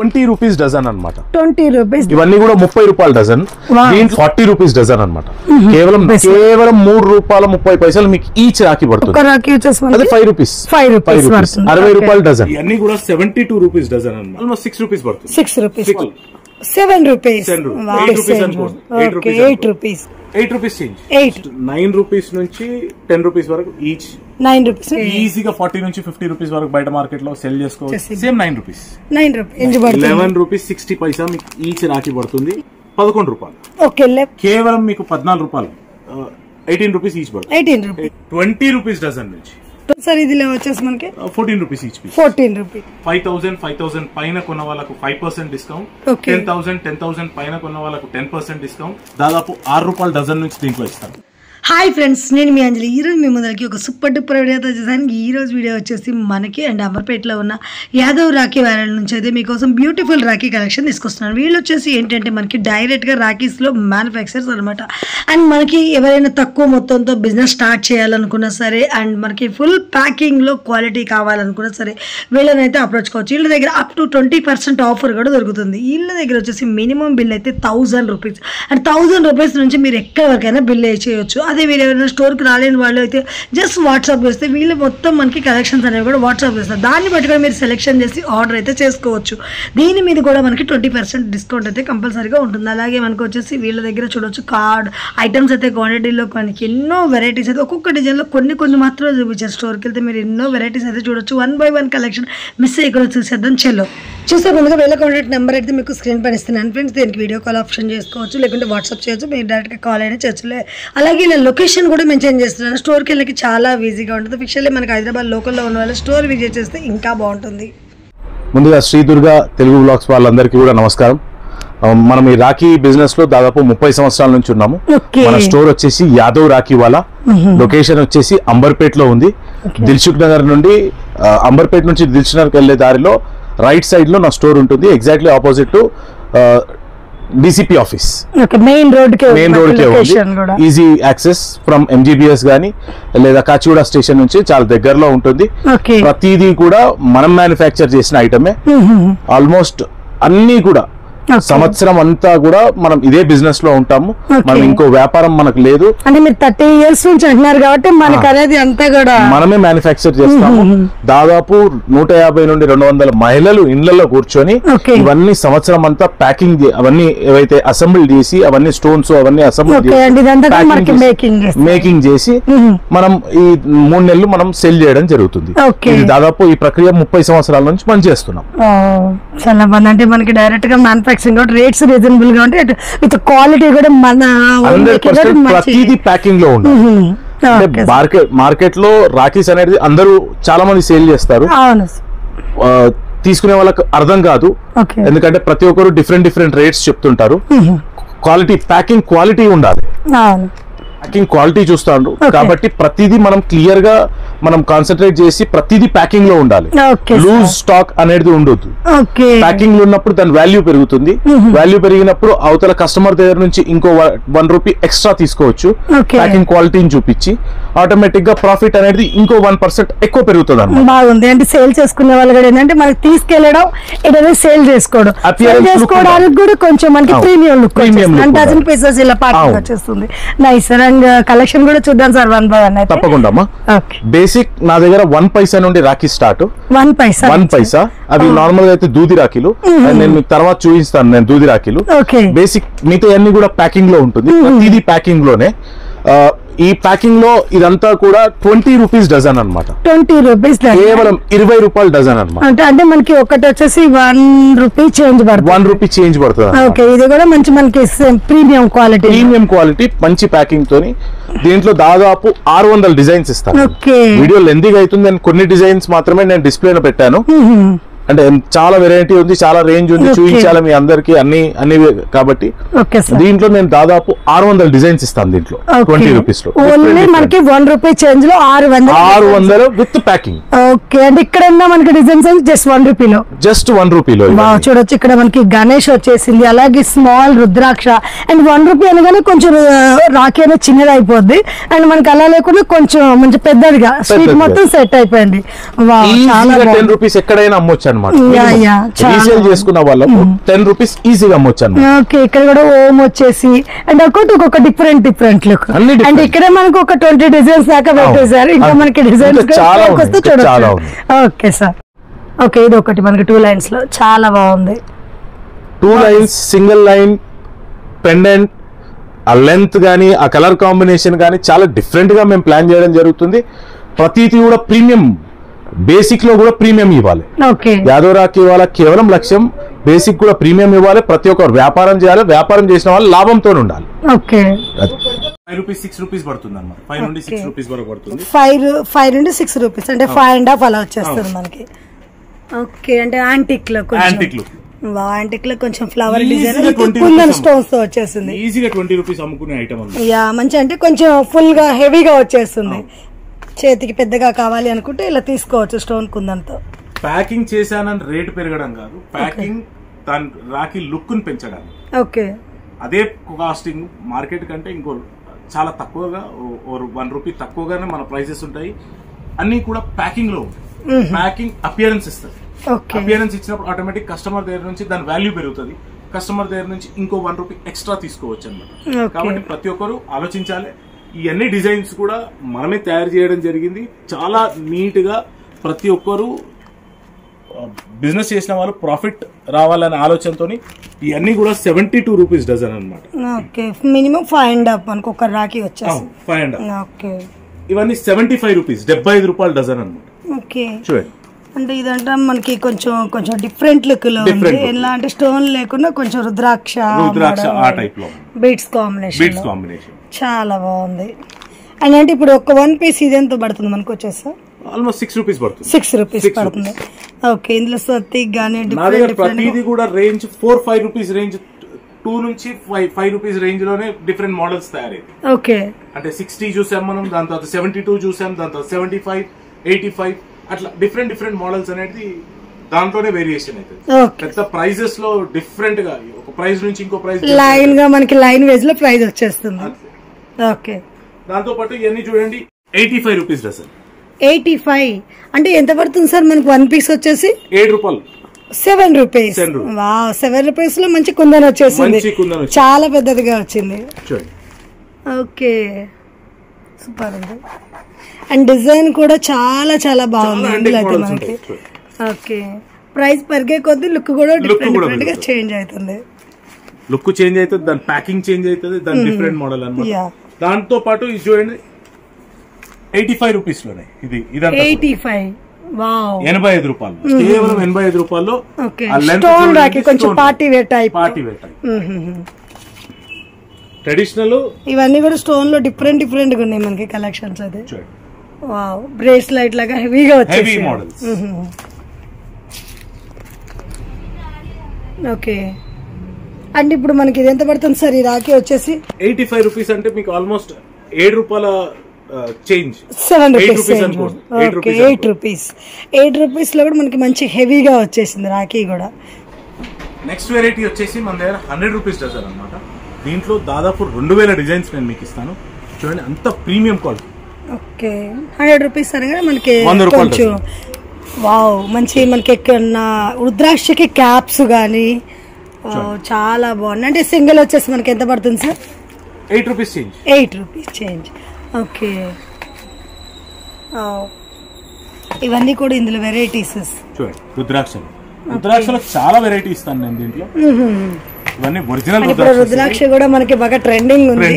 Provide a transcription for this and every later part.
20 rupees dozen అన్నమాట. 20 rupees. ఇవన్నీ కూడా 30 రూపాయల డజన్. దీంట్లో 40 రూపీస్ డజన్ అన్నమాట. కేవలం 3 రూపాయల 30 పైసలు మీకు ఈచ్ రాఖీ పడుతుంది. ఒక రాఖీ వచ్చేసి అది 5 రూపీస్. 5 రూపీస్ 60 రూపాయల డజన్. ఇవన్నీ కూడా 72 రూపీస్ డజన్ అన్నమాట. ఆల్మోస్ట్ 6 రూపీస్ పడుతుంది. 6 రూపీస్. 7 రూపీస్. 8 రూపీస్ అనుకోండి. 8 రూపీస్. 8 rupees change. 9 రూపీస్ నుంచి 10 రూపీస్ వరకు ఈచ్. 9 రూపీస్ ఈజీగా 40 నుంచి 50 రూపీస్ వరకు బయట మార్కెట్ లో సెల్ చేసుకోవచ్చు. Same 9 rupees. 11 రూపీస్ 60 పైసా మీకు ఈచ్ రాఖీ పడుతుంది. 11 రూపాయలు. ఓకే. కేవలం మీకు 14 రూపాయలు 18 రూపీస్ ఈచ్ పడుతుంది. 18 రూపీస్. 20 రూపీస్ డజన్ నుంచి సార్ ఇది వచ్చేసి మనకి 14 రూపీస్ ఈచ్ పీస్. 14 రూపీస్. 5,000 పైన కొన్న వాళ్ళకు 5% డిస్కౌంట్. 10,000 పైన కొన్న వాళ్ళకు 10% డిస్కౌంట్. దాదాపు 6 రూపాయల డజన్ నుంచి దీంట్లో ఇస్తాను. హాయ్ ఫ్రెండ్స్, నేను మీ అంజలి. ఈరోజు మీ ముందరికి ఒక సూపర్ డూపర్ వీడియోతో వచ్చేసానికి. ఈరోజు వీడియో వచ్చేసి మనకి అండ్ అమర్పేటలో ఉన్న యాదవ్ రాఖీ వ్యారల్ నుంచి అయితే మీకోసం బ్యూటిఫుల్ రాఖీ కలెక్షన్ తీసుకొస్తున్నాను. వీళ్ళు వచ్చేసి ఏంటంటే మనకి డైరెక్ట్గా రాఖీస్లో మ్యానుఫ్యాక్చర్స్ అనమాట. అండ్ మనకి ఎవరైనా తక్కువ మొత్తంతో బిజినెస్ స్టార్ట్ చేయాలనుకున్నా సరే అండ్ మనకి ఫుల్ ప్యాకింగ్లో క్వాలిటీ కావాలనుకున్నా సరే వీళ్ళనైతే అప్రోచ్ కావచ్చు. వీళ్ళ దగ్గర అప్ టు 20% ఆఫర్ కూడా దొరుకుతుంది. వీళ్ళ దగ్గర వచ్చేసి మినిమం బిల్ అయితే 1000 రూపీస్. అండ్ 1000 రూపీస్ నుంచి మీరు ఎక్కడి వరకైనా బిల్ చేయొచ్చు. అదే మీరు ఎవరైనా స్టోర్కి రాలేని వాళ్ళు అయితే జస్ట్ వాట్సాప్ చేస్తే వీళ్ళు మొత్తం మనకి కలెక్షన్స్ అనేవి కూడా వాట్సాప్ చేస్తారు. దాన్ని బట్టి కూడా మీరు సెలెక్షన్ చేసి ఆర్డర్ అయితే చేసుకోవచ్చు. దీని మీద కూడా మనకి 20% డిస్కౌంట్ అయితే కంపల్సరీగా ఉంటుంది. అలాగే మనకు వచ్చేసి వీళ్ళ దగ్గర చూడవచ్చు కార్డ్ ఐటమ్స్ అయితే క్వాంటిటీలో మనకి ఎన్నో వెరైటీస్ అయితే ఒక్కొక్క డిజైన్లో కొన్ని మాత్రమే చూపించారు. స్టోర్కి వెళ్తే మీరు ఎన్నో వెరైటీస్ అయితే చూడొచ్చు. 1 by 1 కలెక్షన్ మిస్ అయ్యి చూసేద్దాం. చెల్లో చూస్తే ముందుగా వీళ్ళ కాంటాక్ట్ నెంబర్ అయితే మీకు స్క్రీన్ పైన ఇస్తున్నాను ఫ్రెండ్స్. దీనికి వీడియో కాల్ ఆప్షన్ చేసుకోవచ్చు, లేకుంటే వాట్సాప్ చేయొచ్చు. మీరు డైరెక్ట్గా కాల్ అయినా చేయొచ్చు. అలాగే ఇలా లొకేషన్ కూడా మెన్షన్ చేస్తున్నాను. స్టోర్కి వెళ్ళకి చాలా ఈజీగా ఉంటుంది. ఫిక్చర్లీ మనకి హైదరాబాద్ లోకల్లో ఉన్న వాళ్ళు స్టోర్ విజిట్ చేస్తే ఇంకా బాగుంటుంది. ముందుగా శ్రీ దుర్గా తెలుగు బ్లాగ్స్ వాళ్ళందరికీ కూడా నమస్కారం. మనం ఈ రాఖీ బిజినెస్ లో దాదాపు 30 సంవత్సరాల నుంచి ఉన్నాము. మన స్టోర్ వచ్చేసి యాదవ్ రాఖీ వాలా. లొకేషన్ వచ్చేసి అంబర్పేట్ లో ఉంది. దిల్సుఖ్ నగర్ నుండి అంబర్పేట్ నుంచి దిల్సుఖ్ నగర్ వెళ్లే దారిలో రైట్ సైడ్ లో నా స్టోర్ ఉంటుంది. Exactly opposite to DCP office. Main road కే ఉంది. ఈజీ యాక్సెస్ ఫ్రమ్ ఎంజీబీఎస్ గానీ లేదా కాచిగూడ స్టేషన్ నుంచి చాలా దగ్గరలో ఉంటుంది. ప్రతిదీ కూడా మనం మ్యానుఫ్యాక్చర్ చేసిన ఐటమే. ఆల్మోస్ట్ అన్ని కూడా సంవత్సరం అంతా కూడా మనం ఇదే బిజినెస్ లో ఉంటాము. మనం ఇంకో వ్యాపారం మనకు లేదు. అంటే మీరు 30 years నుంచి అంటున్నారు కాబట్టి మనకు అనేది అంతా కూడా మనమే మ్యానుఫ్యాక్చర్ చేస్తాము. దాదాపు 150 నుండి 200 మహిళలు ఇళ్లలో కూర్చొని ఇవన్నీ సంవత్సరం అంతా ప్యాకింగ్ అవన్నీ ఏవైతే అసెంబుల్ చేసి అవన్నీ స్టోన్స్ అవన్నీ అసెంబుల్ మేకింగ్ చేసి మనం ఈ 3 నెలలు మనం సెల్ చేయడం జరుగుతుంది. దాదాపు ఈ ప్రక్రియ 30 సంవత్సరాల నుంచి మనం చేస్తున్నాం. చాలా బాగుంది. అంటే మనకి డైరెక్ట్ గా మ్యానుఫ్యాక్చరింగ్ రేట్స్ రీజనబుల్ గా ఉంటాయి. విత్ క్వాలిటీ కూడా మన 100% ప్రతిదీ ప్యాకింగ్ లో ఉంటుంది. మార్కెట్ లో రాఖీస్ అనేది అందరూ చాలా మంది సేల్ చేస్తారు. తీసుకునే వాళ్ళకి అర్థం కాదు. ఎందుకంటే ప్రతి ఒక్కరు డిఫరెంట్ రేట్స్ చెప్తుంటారు. క్వాలిటీ ప్యాకింగ్ క్వాలిటీ ఉండాలి. ప్యాకింగ్ క్వాలిటీ చూస్తాడు కాబట్టి ప్రతిదీ మనం క్లియర్ గా మనం కాన్సన్ట్రేట్ చేసి ప్రతిదీ ప్యాకింగ్ లో ఉండాలి. లూజ్ స్టాక్ అనేది ఉండొద్దు. ప్యాకింగ్ లో ఉన్నప్పుడు దాని వాల్యూ పెరుగుతుంది. వాల్యూ పెరిగినప్పుడు అవతల కస్టమర్ దగ్గర నుంచి ఇంకో 1 రూపీ ఎక్స్ట్రా తీసుకోవచ్చు. ప్యాకింగ్ క్వాలిటీని చూపించి ఆటోమేటిక్ గా ప్రాఫిట్ అనేది ఇంకో 1% ఎక్కువ పెరుగుతుంది అన్నమాట. బాగుంది. అంటే సేల్ చేసుకునే వాళ్ళు కూడా ఏంటంటే మనకి తీసుకెళ్లడం ఏదైనా సేల్ చేసుకోవడానికి కూడా కొంచెం మనకి ప్రీమియం లుక్ డజన్ పీసెస్ ఇలా ప్యాకింగ్ వచ్చేస్తుంది. నైస్. కలెక్షన్ కూడా చూద్దాం సార్ 1 by 1. తప్పకుండా. బేసిక్ నా దగ్గర 1 పైసా నుండి రాఖీ స్టార్ట్. 1 పైసా అవి నార్మల్ గా అయితే దూది రాఖీలు. నేను మీకు తర్వాత చూపిస్తాను. నేను దూది రాఖీలు బేసిక్ మిగతా అన్ని కూడా ప్యాకింగ్ లో ఉంటుంది. ప్రతిదీ ప్యాకింగ్ లోనే. ఈ ప్యాకింగ్ లో ఇదంతా కూడా 20 రూపీస్ డజన్ అనమాట. 20 రూపీస్ కేవలం 20 రూపాయలు డజన్ అనమాట. అంటే మనకి ఒకటి వచ్చేసి 1 రూపీ చేంజ్ పడుతుంది. 1 రూపీ చేంజ్ పడుతుంది. ఇది కూడా మంచి మనకి ప్రీమియం క్వాలిటీ మంచి ప్యాకింగ్ తోని. దీంట్లో దాదాపు 600 డిజైన్స్ ఇస్తాను. వీడియో లెంతీగా అవుతుంది. కొన్ని డిజైన్స్ మాత్రమే నేను డిస్ప్లేలో పెట్టాను. అంటే చాలా వెరైటీ ఉంది, చాలా రేంజ్ ఉంది, చూపించాలి మీ అందరికి అన్ని కాబట్టి దీంట్లో నేను దాదాపు 600 డిజైన్స్ ఇస్తాను. దీంట్లో 20 రూపీస్ లో మనకి 1 రూపీ చేంజ్ లో 600 విత్ ప్యాకింగ్. ఓకే. అంటే ఇక్కడ మనకి డిజైన్స్ జస్ట్ 1 రూపీలో చూడొచ్చు. ఇక్కడ మనకి గణేష్ వచ్చేసింది. అలాగే స్మాల్ రుద్రాక్ష. అండ్ 1 రూపీ అనగానే కొంచెం రాఖీ అనేది చిన్నది అయిపోద్ది. అండ్ మనకి అలా లేకుండా కొంచెం మంచి పెద్దదిగా స్వీట్ మొత్తం సెట్ అయిపోయింది. 10 రూపీస్ ఎక్కడైనా అమ్మొచ్చు. అనమాట. చాలా. రీసేల్ చేసుకున్న వాళ్ళకు 10 రూపీస్ ఈజీగా అమ్మొచ్చు అనమాట. ఓకే, ఇక్కడ కూడా ఓం వచ్చేసి అండ్ ఒక్కొక్క డిఫరెంట్ లుక్. అండ్ ఇక్కడ మనకు ఒక 20 డిజైన్స్ దాకా పెట్టేశారు. ఇంకా మనకి డిజైన్స్ చాలా చూడొచ్చు. Okay sir. ఓకే, ఇది ఒకటి మనకి 2 లైన్స్ లో చాలా బాగుంది. 2 లైన్స్, సింగిల్ లైన్, పెండెంట్, ఆ లెంత్ కానీ ఆ కలర్ కాంబినేషన్ కానీ చాలా డిఫరెంట్ గా మేము ప్లాన్ చేయడం జరుగుతుంది. ప్రతిదీ కూడా ప్రీమియం, బేసిక్ లో కూడా ప్రీమియం ఇవ్వాలి. యాదవ్ రాఖీ వాళ్ళ కేవలం లక్ష్యం బేసిక్ కూడా ప్రీమియం ఇవ్వాలి. ప్రతి ఒక్కరు వ్యాపారం చేయాలి. వ్యాపారం చేసిన వాళ్ళు లాభంతో ఉండాలి. 5 రూపీస్ 6 రూపీస్ పడుతుంది అన్నమాట. 5 నుండి 6 రూపీస్ వరకు పడుతుంది. 5 నుండి 6 రూపీస్ అంటే 5.5 అలా వచ్చేస్తుంది మనకి. ఓకే, అంటే యాంటిక్ లో యాంటిక్ లో కొంచెం ఫ్లవర్ డిజైన్ కుందన్ స్టోన్స్ తో వచ్చేసింది. ఈజీగా 20 రూపీస్ అమ్ముకునే ఐటమ్. యా, మంచి అంటే కొంచెం ఫుల్ గా హెవీగా వచ్చేస్తుంది. చేతికి పెద్దగా కావాలి అనుకుంటే ఇలా తీసుకోవచ్చు స్టోన్ కుందన్తో. ప్యాకింగ్ చేశానని రేటు పెరగడం కాదు, ప్యాకింగ్ దాని రాఖీ లుక్ ని పెంచడానికి. ఓకే, అదే కాస్టింగ్ మార్కెట్ కంటే ఇంకో చాలా తక్కువగా 1 రూపీ తక్కువగానే మన ప్రైసెస్ ఉంటాయి. అన్ని కూడా ప్యాకింగ్ లో ఉంటాయి. ప్యాకింగ్ అపియరెన్స్ ఇస్తుంది. అపియరెన్స్ ఇచ్చినప్పుడు ఆటోమేటిక్ కస్టమర్ దగ్గర నుంచి దాని వాల్యూ పెరుగుతుంది. కస్టమర్ దగ్గర నుంచి ఇంకో 1 రూపీ ఎక్స్ట్రా తీసుకోవచ్చు అన్నమాట. కాబట్టి ప్రతి ఒక్కరు ఆలోచించాలి. ఇవన్నీ డిజైన్స్ కూడా మనమే తయారు చేయడం జరిగింది. చాలా నీట్ గా ప్రతి ఒక్కరు బిజినెస్ చేసిన వాళ్ళు ప్రాఫిట్ రావాలనే ఆలోచనతో ఇవన్నీ కూడా 72 రూపీస్ డజన్ అనమాట. మినిమం 5.5 మనకు ఒక రాఖీ వచ్చేసి 5.5. ఇవన్నీ 75 రూపీస్, 75 రూపాయలు డజన్ అనమాట. చూడండి, అంటే ఇదంటే మనకి కొంచెం డిఫరెంట్ లుక్ లో ఎలా అంటే స్టోన్ లేకుండా కొంచెం రుద్రాక్ష ఆ టైప్ లో బీట్స్ కాంబినేషన్ చాలా బాగుంది. అండ్ అంటే ఇప్పుడు ఒక 1 పీస్ ఇది ఎంత పడుతుంది మనకు వచ్చేసా? ఆల్మోస్ట్ 6 రూపీస్ పడుతుంది. 6 రూపీస్ పడుతుంది. ఓకే, ఇందులో సత్తి గానీ ప్రతిదీ కూడా రేంజ్ 4-5 రూపీస్ రేంజ్, 2 నుంచి 5 రూపీస్ రేంజ్ లోనే డిఫరెంట్ మోడల్స్ తయారైంది. ఓకే, అంటే 60 చూసాం మనం, దాని తర్వాత 72 చూసాం, దాని తర్వాత 75, 85 అట్లా డిఫరెంట్ మోడల్స్ అనేది దాంట్లోనే వేరియేషన్ అవుతుంది. పెద్ద ప్రైజెస్ లో డిఫరెంట్ గా ఒక ప్రైస్ నుంచి ఇంకో ప్రైస్ లైన్ గా మనకి లైన్ వేజ్ లో ప్రైస్ వచ్చేస్తుంది. ఓకే, దాంతో పాటు ఇవన్నీ చూడండి 85 రూపీస్ డజన్. 85 అంటే ఎంత పడుతుంది సార్ మనకి 1 పీస్ వచ్చేసి? 7 రూపాయలు. 7 రూపీస్. వావ్, 7 రూపీస్ లో మంచి కుందన్ వచ్చేసింది. చాలా పెద్దదిగా వచ్చింది. ఓకే, సూపర్ ఉంది. అండ్ డిజైన్ కూడా చాలా బాగుంది మనకి. ఓకే, ప్రైస్ పెరిగే కొద్ది లుక్ కూడా డిఫరెంట్ గా చేంజ్ అవుతుంది. లుక్ చేంజ్ అవుతుంది, దాని ప్యాకింగ్ చేంజ్ అవుతుంది, దాని డిఫరెంట్ మోడల్ అన్నమాట. దాంతో పాటు ఇది చూడండి 85 రూపీస్ లోనే ఇది 85. 85 రూపాయలు, కేవలం 85 రూపాయల్లో స్టోన్ రాఖీ కొంచెం పార్టీ వేర్ టైప్. ట్రెడిషనల్ ఇవన్నీ కూడా స్టోన్ లో డిఫరెంట్ గా ఉన్నాయి మనకి కలెక్షన్స్. అయితే వావ్, బ్రేస్లైట్ లాగా హెవీగా వచ్చేసి మోడల్స్. ఓకే, అంటే ఇప్పుడు మనకి ఇది ఎంత పడుతుంది సార్ ఈ రాఖీ వచ్చేసి? 85 రూపీస్ అంటే మీకు ఆల్మోస్ట్ 7 రూపాయల చేంజ్. 7 రూపీస్. 8 రూపీస్. 8 రూపీస్ లో కూడా మనకి మంచి హెవీగా వచ్చేసింది రాఖీ కూడా. నెక్స్ట్ వెరైటీ వచ్చేసి మన దగ్గర 100 రూపీస్ డజన్ అనమాట. దీంట్లో దాదాపు 2000 డిజైన్స్ నేను మీకు ఇస్తాను. చూడండి, అంత ప్రీమియం క్వాలిటీ. ఓకే, 100 రూపీస్ అనగా మనకి కొంచెం వావ్ మంచి మనకి ఎక్కడన్నా రుద్రాక్షకి క్యాప్స్ గానీ చాలా బాగుంది. అంటే సింగిల్ వచ్చేసి మనకి ఎంత పడుతుంది sir? 8 rupees change. 8 rupees change. Okay, ఇవన్నీ కూడా ఇందులో వెరైటీస్. చూడండి, రుద్రాక్షలో చాలా వెరైటీ ఇస్తాను నేను దీంట్లో. ఇవన్నీ ఒరిజినల్ రుద్రాక్ష కూడా మనకి బాగా ట్రెండింగ్ ఉంది.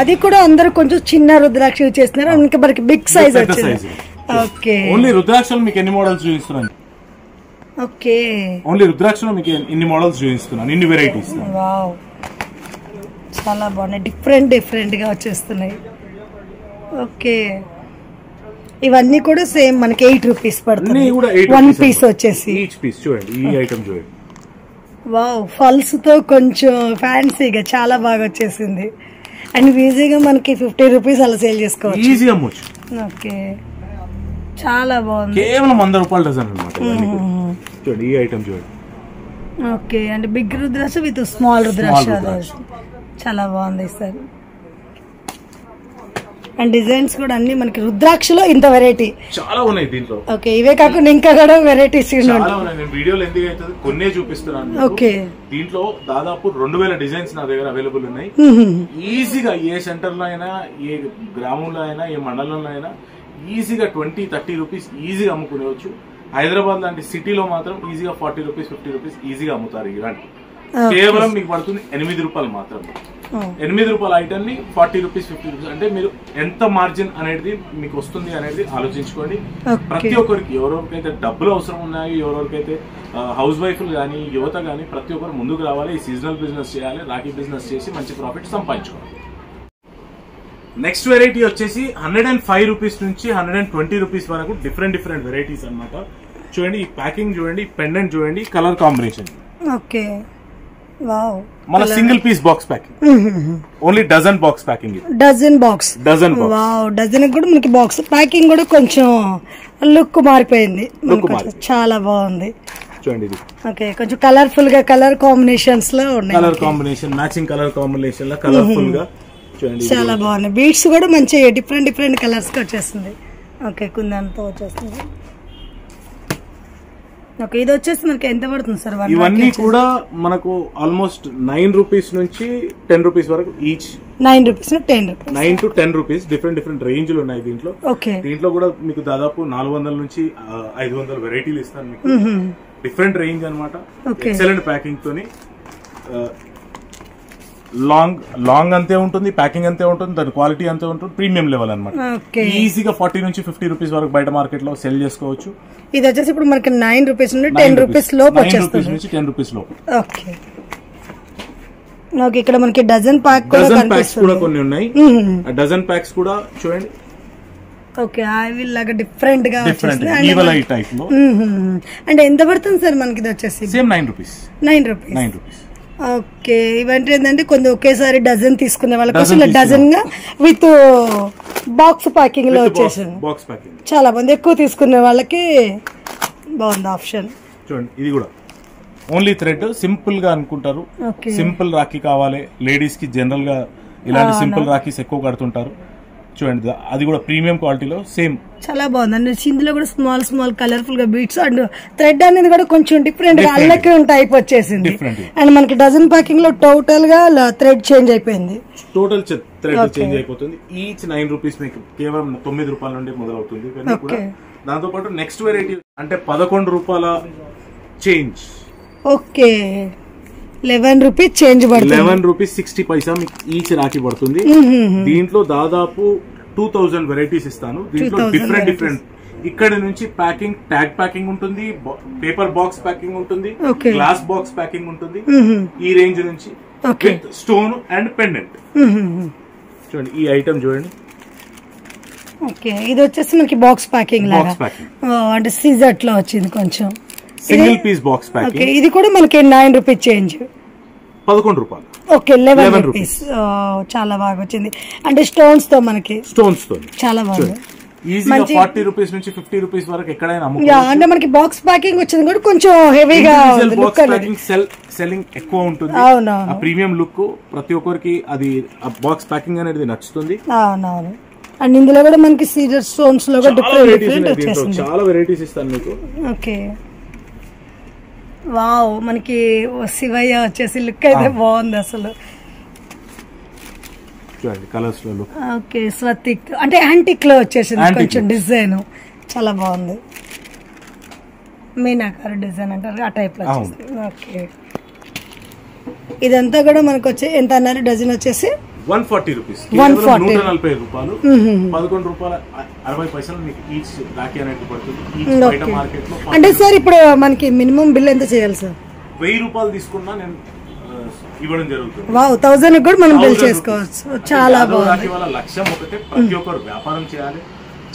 అది కూడా అందరూ కొంచెం చిన్న రుద్రాక్ష యూజ్ చేస్తున్నారు, ఇంకా మనకి బిగ్ సైజ్ వచ్చింది. ఓకే, ఓన్లీ రుద్రాక్షలో మీకు ఎన్ని మోడల్స్ చూపిస్తున్నాను? ఓకే, ఓన్లీ రుద్రాక్షలో మీకు ఇన్ని మోడల్స్ చూపిస్తున్నాను, ఇన్ని వెరైటీస్. వావ్, చాలా బాగున్నాయి, డిఫరెంట్ గా వచ్చేస్తున్నాయి. ఓకే, ఇవన్నీ కూడా సేమ్ మనకి 8 రూపీస్ పడుతుంది. 1 పీస్ వచ్చేసి. చూడండి, ఈ ఐటమ్ చూడండి. వావ్, ఫల్స్ తో కొంచెం ఫ్యాన్సీగా చాలా బాగా వచ్చేసింది. అండ్ ఈజీగా మనకి 50 రూపీస్ అలా సేల్ చేసుకోవచ్చు. ఈజీగా అమ్మొచ్చు. ఓకే, చాలా బాగుంది. కేవలం 100 రూపాయలు డజన్ అన్నమాట. చూడండి, ఈ ఐటమ్ చూడండి. ఓకే, అంటే బిగ్ రుద్రాక్ష విత్ స్మాల్ రుద్రాక్ష చాలా బాగుంది సార్. అండ్ డిజైన్స్ కూడా అన్ని మనకి రుద్రాక్షలో ఇంత వెరైటీ చాలా ఉన్నాయి దీంట్లో. ఓకే, ఇవే కాకుండా ఇంకా కూడా వెరైటీస్ చాలా ఉన్నాయి. నేను వీడియోలో ఎందుకు అవుతుంది కొన్నే చూపిస్తున్నాను. ఓకే, దీంట్లో దాదాపు 2000 డిజైన్స్ నా దగ్గర అవైలబుల్ ఉన్నాయి. ఈజీగా ఏ సెంటర్ లో అయినా, ఏ గ్రామంలో అయినా, ఏ మండలంలో అయినా ఈజీగా 20-30 రూపీస్ ఈజీగా అమ్ముకునేవచ్చు. హైదరాబాద్ లాంటి సిటీలో మాత్రం ఈజీగా 40 రూపీస్ 50 రూపీస్ ఈజీగా అమ్ముతారు. ఇలాంటి కేవలం మీకు పడుతుంది 8 రూపాయలు మాత్రమే. 8 రూపాయల ఐటమ్ ని 40 రూపీస్ 50 రూపీస్ అంటే మీరు ఎంత మార్జిన్ అనేది మీకు వస్తుంది అనేది ఆలోచించుకోండి. ప్రతి ఒక్కరికి ఎవరెవరికైతే డబ్బులు అవసరం ఉన్నాయో, ఎవరెవరికైతే హౌస్ వైఫ్లు కానీ, యువత కానీ ప్రతి ఒక్కరు ముందుకు రావాలి. ఈ సీజనల్ బిజినెస్ చేయాలి, రాఖీ బిజినెస్ చేసి మంచి ప్రాఫిట్ సంపాదించుకోవాలి. నెక్స్ట్ వెరైటీ వచ్చేసి 105 రూపీస్ నుంచి 120 రూపీస్ వరకు డిఫరెంట్ వెరైటీస్ అన్నమాట. చూడండి, ఈ ప్యాకింగ్ చూడండి, పెండెంట్ చూడండి, కలర్ కాంబినేషన్. ఓకే, వావ్, మన single piece box packing, only dozen box packing. Dozen box. Wow, dozen కూడా మనకి బాక్స్ ప్యాకింగ్ కూడా కొంచెం లుక్ మారిపోయింది, చాలా బాగుంది. చూడండి ఇది. ఓకే, కొంచెం కలర్ఫుల్ గా కలర్ కాంబినేషన్స్ లో ఉన్నాయి. Colour combination, matching colour combination లో కలర్ఫుల్ గా చూడండి, చాలా బాగున్నాయి. బీట్స్ కూడా మంచి డిఫరెంట్ కలర్స్ కి వచ్చేస్తుంది. ఓకే, కుందన్తో వచ్చేస్తుంది. ఓకే, ఇది వచ్చేసి మనకి ఎంత పడుతుంది సార్? ఇవన్నీ కూడా మనకు ఆల్మోస్ట్ 9 రూపీస్ నుంచి 10 రూపీస్ వరకు each. 9 rupees 9 to 10 rupees different రేంజ్లు ఉన్నాయి దీంట్లో. ఓకే, దీంట్లో కూడా మీకు దాదాపు 400 నుంచి 500 వెరైటీలు ఇస్తాను మీకు. డిఫరెంట్ రేంజ్ అనమాట. ఎక్సలెంట్ ప్యాకింగ్ తోని, లాంగ్ అంతే ఉంటుంది, ప్యాకింగ్ అంతే ఉంటుంది, దాని క్వాలిటీ అంతే ఉంటుంది, ప్రీమియం లెవెల్ అనమాట. ఈజీగా 40 నుంచి 50 రూపీస్ వరకు బయట మార్కెట్ లో సెల్ చేసుకోవచ్చు. ఇది వచ్చేసి ఇప్పుడు మనకి 9 రూపీస్ నుండి 10 రూపీస్ లోపు వచ్చేస్తుంది. 10 రూపీస్ లోపు. ఓకే, ఓకే, ఇక్కడ మనకి డజన్ ప్యాక్ కూడా కొన్ని ఉన్నాయి. డజన్ ప్యాక్స్ కూడా చూడండి. ఓకే, ఐవిల్ లాగా డిఫరెంట్ గా వచ్చేస్తుంది. టైప్ లో. అంటే ఎంత పడుతుంది సార్ మనకి? ఇది వచ్చేసి సేమ్ 9 రూపీస్. 9 రూపీస్. ఓకే, ఇవంటే ఏంటంటే కొంచెం ఒకేసారి డజన్ తీసుకునే వాళ్ళ కోసం డజన్ గా విత్ బాక్స్ ప్యాకింగ్ లో వచ్చేసింది. బాక్స్ ప్యాకింగ్ చాలా మంది ఎక్కువ తీసుకునే వాళ్ళకి బాగుంది ఆప్షన్. చూడండి, ఇది కూడా ఓన్లీ థ్రెడ్. సింపుల్ గా అనుకుంటారు, సింపుల్ రాఖీ కావాలి లేడీస్ కి. జనరల్ గా ఇలాంటి సింపుల్ రాఖీస్ ఎక్కువ కడుతుంటారు. చూడండి, అది కూడా ప్రీమియం క్వాలిటీలో సేమ్. చాలా బాగుంది. అండ్ ఇందులో కూడా స్మాల్ కలర్ఫుల్ గా బీట్స్ అండ్ థ్రెడ్ అనేది కూడా కొంచెం డిఫరెంట్ గా అల్లకి టైప్ వచ్చేసింది. అండ్ మనకి డజన్ ప్యాకింగ్ లో టోటల్ గా థ్రెడ్ చేంజ్ అయిపోయింది. టోటల్ థ్రెడ్ చేంజ్ అయిపోతుంది. ఈచ్ 9 రూపీస్ మీకు కేవలం 9 రూపాయల నుండి మొదలవుతుంది. దాంతో పాటు నెక్స్ట్ వెరైటీ అంటే 11 రూపాయల చేంజ్. ఓకే, 11 రూపీస్ చేంజ్ పడుతుంది. 11 రూపీస్ 60 పైసా మీకు ఈచ్ రాఖీ పడుతుంది. దీంట్లో దాదాపు 2000 వెరైటీస్ ఇస్తాను. దీంట్లో డిఫరెంట్ ఇక్కడ నుంచి ప్యాకింగ్, ట్యాగ్ ప్యాకింగ్ ఉంటుంది, పేపర్ బాక్స్ ప్యాకింగ్ ఉంటుంది, గ్లాస్ బాక్స్ ప్యాకింగ్ ఉంటుంది. ఈ రేంజ్ నుంచి స్టోన్ అండ్ పెండెంట్. చూడండి, ఈ ఐటమ్ చూడండి. ఓకే, ఇది వచ్చేసి మనకి బాక్స్ ప్యాకింగ్ లాగా, అంటే సీజర్ లో వచ్చింది కొంచెం. Single piece box packing. ఇది కూడా మనకి 9 రూపీస్ చేంజ్. 11 రూపాయలు. Okay, 11 rupees. చాలా బాగా వచ్చింది. అంటే స్టోన్స్ తో మనకి చాలా బాగుంది. ఈజీగా 40 రూపీస్ నుంచి 50 రూపీస్ వరకు ఎక్కడైనా అంటే మనకి బాక్స్ ప్యాకింగ్ వచ్చింది కూడా కొంచెం హెవీగా సెల్లింగ్ ఎక్కువ ఉంటుంది. ప్రీమియం లుక్ ప్రతి ఒక్కరికి అది బాక్స్ ప్యాకింగ్ అనేది నచ్చుతుంది. అవునవును. అండ్ ఇందులో కూడా మనకి సీజర్ స్టోన్స్ లో డిఫరెంట్ వచ్చేసింది. చాలా వెరైటీస్ ఇస్తాను మీకు. ఓకే, వావ్, మనకి శివయ్య వచ్చేసి లుక్ అయితే బాగుంది అసలు. కలర్స్ లో. ఓకే, స్వతిక్ అంటే యాంటిక్ లో వచ్చేసింది కొంచెం డిజైన్, చాలా బాగుంది. మీనాకారి డిజైన్ అంటారు, ఆ టైప్ లో. ఓకే, ఇదంతా కూడా మనకు వచ్చి ఎంత అన్నారు? డజన్ వచ్చేసి 140 రూపీస్. 140 రూపాయలు. 11 రూపాయల 60 పైసలు మీకు ఈచ్ రాఖీ అనేది పడుతుంది బయట మార్కెట్ లో. అంటే సార్ ఇప్పుడు మనకి మినిమం బిల్ ఎంత చేయాలి సార్? 1000 రూపాయలు తీసుకున్నా నేను ఇవ్వడం జరుగుతుంది. వావ్, 1000 కూడా మనం బిల్ చేసుకోవచ్చు. చాలా బాగుంది. వాళ్ళ లక్ష్యం ఒకటే, ప్రతి ఒక్కరు వ్యాపారం చేయాలి.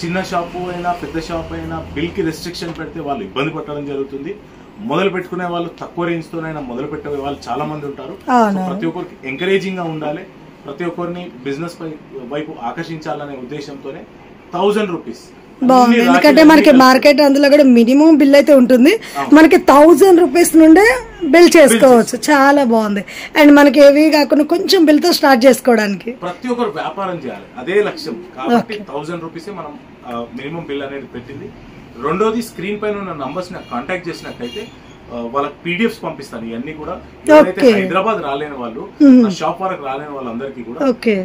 చిన్న షాపు అయినా పెద్ద షాప్ అయినా బిల్ కి రెస్ట్రిక్షన్ పెడితే వాళ్ళు ఇబ్బంది పడడం జరుగుతుంది. మొదలు పెట్టుకునే వాళ్ళు తక్కువ రేంజ్ తోనైనా మొదలు పెట్టే వాళ్ళు చాలా మంది ఉంటారు. ప్రతి ఒక్కరికి ఎంకరేజింగ్ గా ఉండాలి, ప్రతి ఒక్కరిని బిజినెస్ వైపు ఆకర్షించాలనే ఉద్దేశంతోనే 1000 రూపీస్ బాగుంది. ఎందుకంటే మనకి మార్కెట్ అందులో కూడా మినిమం బిల్ అయితే ఉంటుంది, మనకి 1000 రూపీస్ నుండే బిల్ చేసుకోవచ్చు. చాలా బాగుంది. అండ్ మనకి ఏవి కాకుండా కొంచెం బిల్ తో స్టార్ట్ చేసుకోవడానికి ప్రతి ఒక్కరు వ్యాపారం చేయాలి, అదే లక్ష్యం కాబట్టి 1000 రూపీస్ మనం మినిమం బిల్ అనేది పెట్టింది. రెండోది స్క్రీన్ పైన ఉన్న నంబర్స్ నాకు కాంటాక్ట్ చేసినట్టయితే వాళ్ళకి పీడిఎఫ్స్ పంపిస్తాను. ఇవన్నీ కూడా ఎవరైతే హైదరాబాద్ రాలేని వాళ్ళు, నా షాప్ వరకు రాలేని వాళ్ళందరికీ కూడా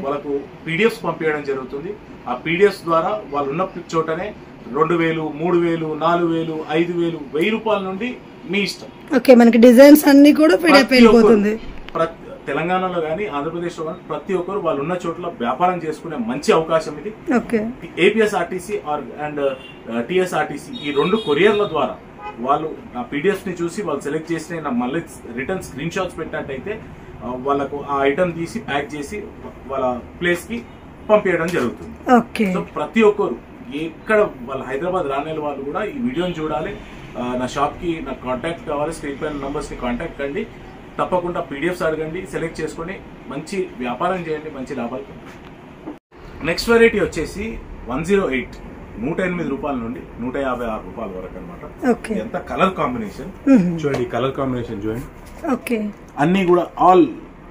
వాళ్ళకు పీడిఎఫ్స్ పంపించడం జరుగుతుంది. ఆ పీడిఎఫ్స్ ద్వారా వాళ్ళు ఉన్న చోటనే 2000, 3000, 4000, 5000, 1000 రూపాయల నుండి మీ ఇష్టం. ఓకే, మనకి డిజైన్స్ అన్ని కూడా పీడిఎఫ్ అయిపోతుంది. తెలంగాణలో గానీ ఆంధ్రప్రదేశ్ లో గానీ ప్రతి ఒక్కరు వాళ్ళు ఉన్న చోట్ల వ్యాపారం చేసుకునే మంచి అవకాశం ఇది. ఏపీఎస్ఆర్టీసీ అండ్ టీఎస్ఆర్టీసీ ఈ 2 కొరియర్ల ద్వారా వాళ్ళు ఆ పీడిఎఫ్ ని చూసి వాళ్ళు సెలెక్ట్ చేసిన మళ్ళీ రిటర్న్ స్క్రీన్ షాట్స్ పెట్టినట్టయితే వాళ్ళకు ఆ ఐటమ్ తీసి ప్యాక్ చేసి వాళ్ళ ప్లేస్ కి పంపించడం జరుగుతుంది. సో ప్రతి ఒక్కరు ఎక్కడ వాళ్ళ హైదరాబాద్ రాని వాళ్ళు కూడా ఈ వీడియోని చూడాలి. నా షాప్ కి నాకు కాంటాక్ట్ కావాలి, స్క్రీన్ పైన నంబర్స్ ని కాంటాక్ట్ కండి, తప్పకుండా పీడిఎఫ్స్ అడగండి, సెలెక్ట్ చేసుకుని మంచి వ్యాపారం చేయండి, మంచి లాభాలు. నెక్స్ట్ వెరైటీ వచ్చేసి 108, 108 రూపాయల నుండి 156 రూపాయల వరకు అనమాట. ఎంత కలర్ కాంబినేషన్ చూడండి, కలర్ కాంబినేషన్ చూడండి, అన్ని కూడా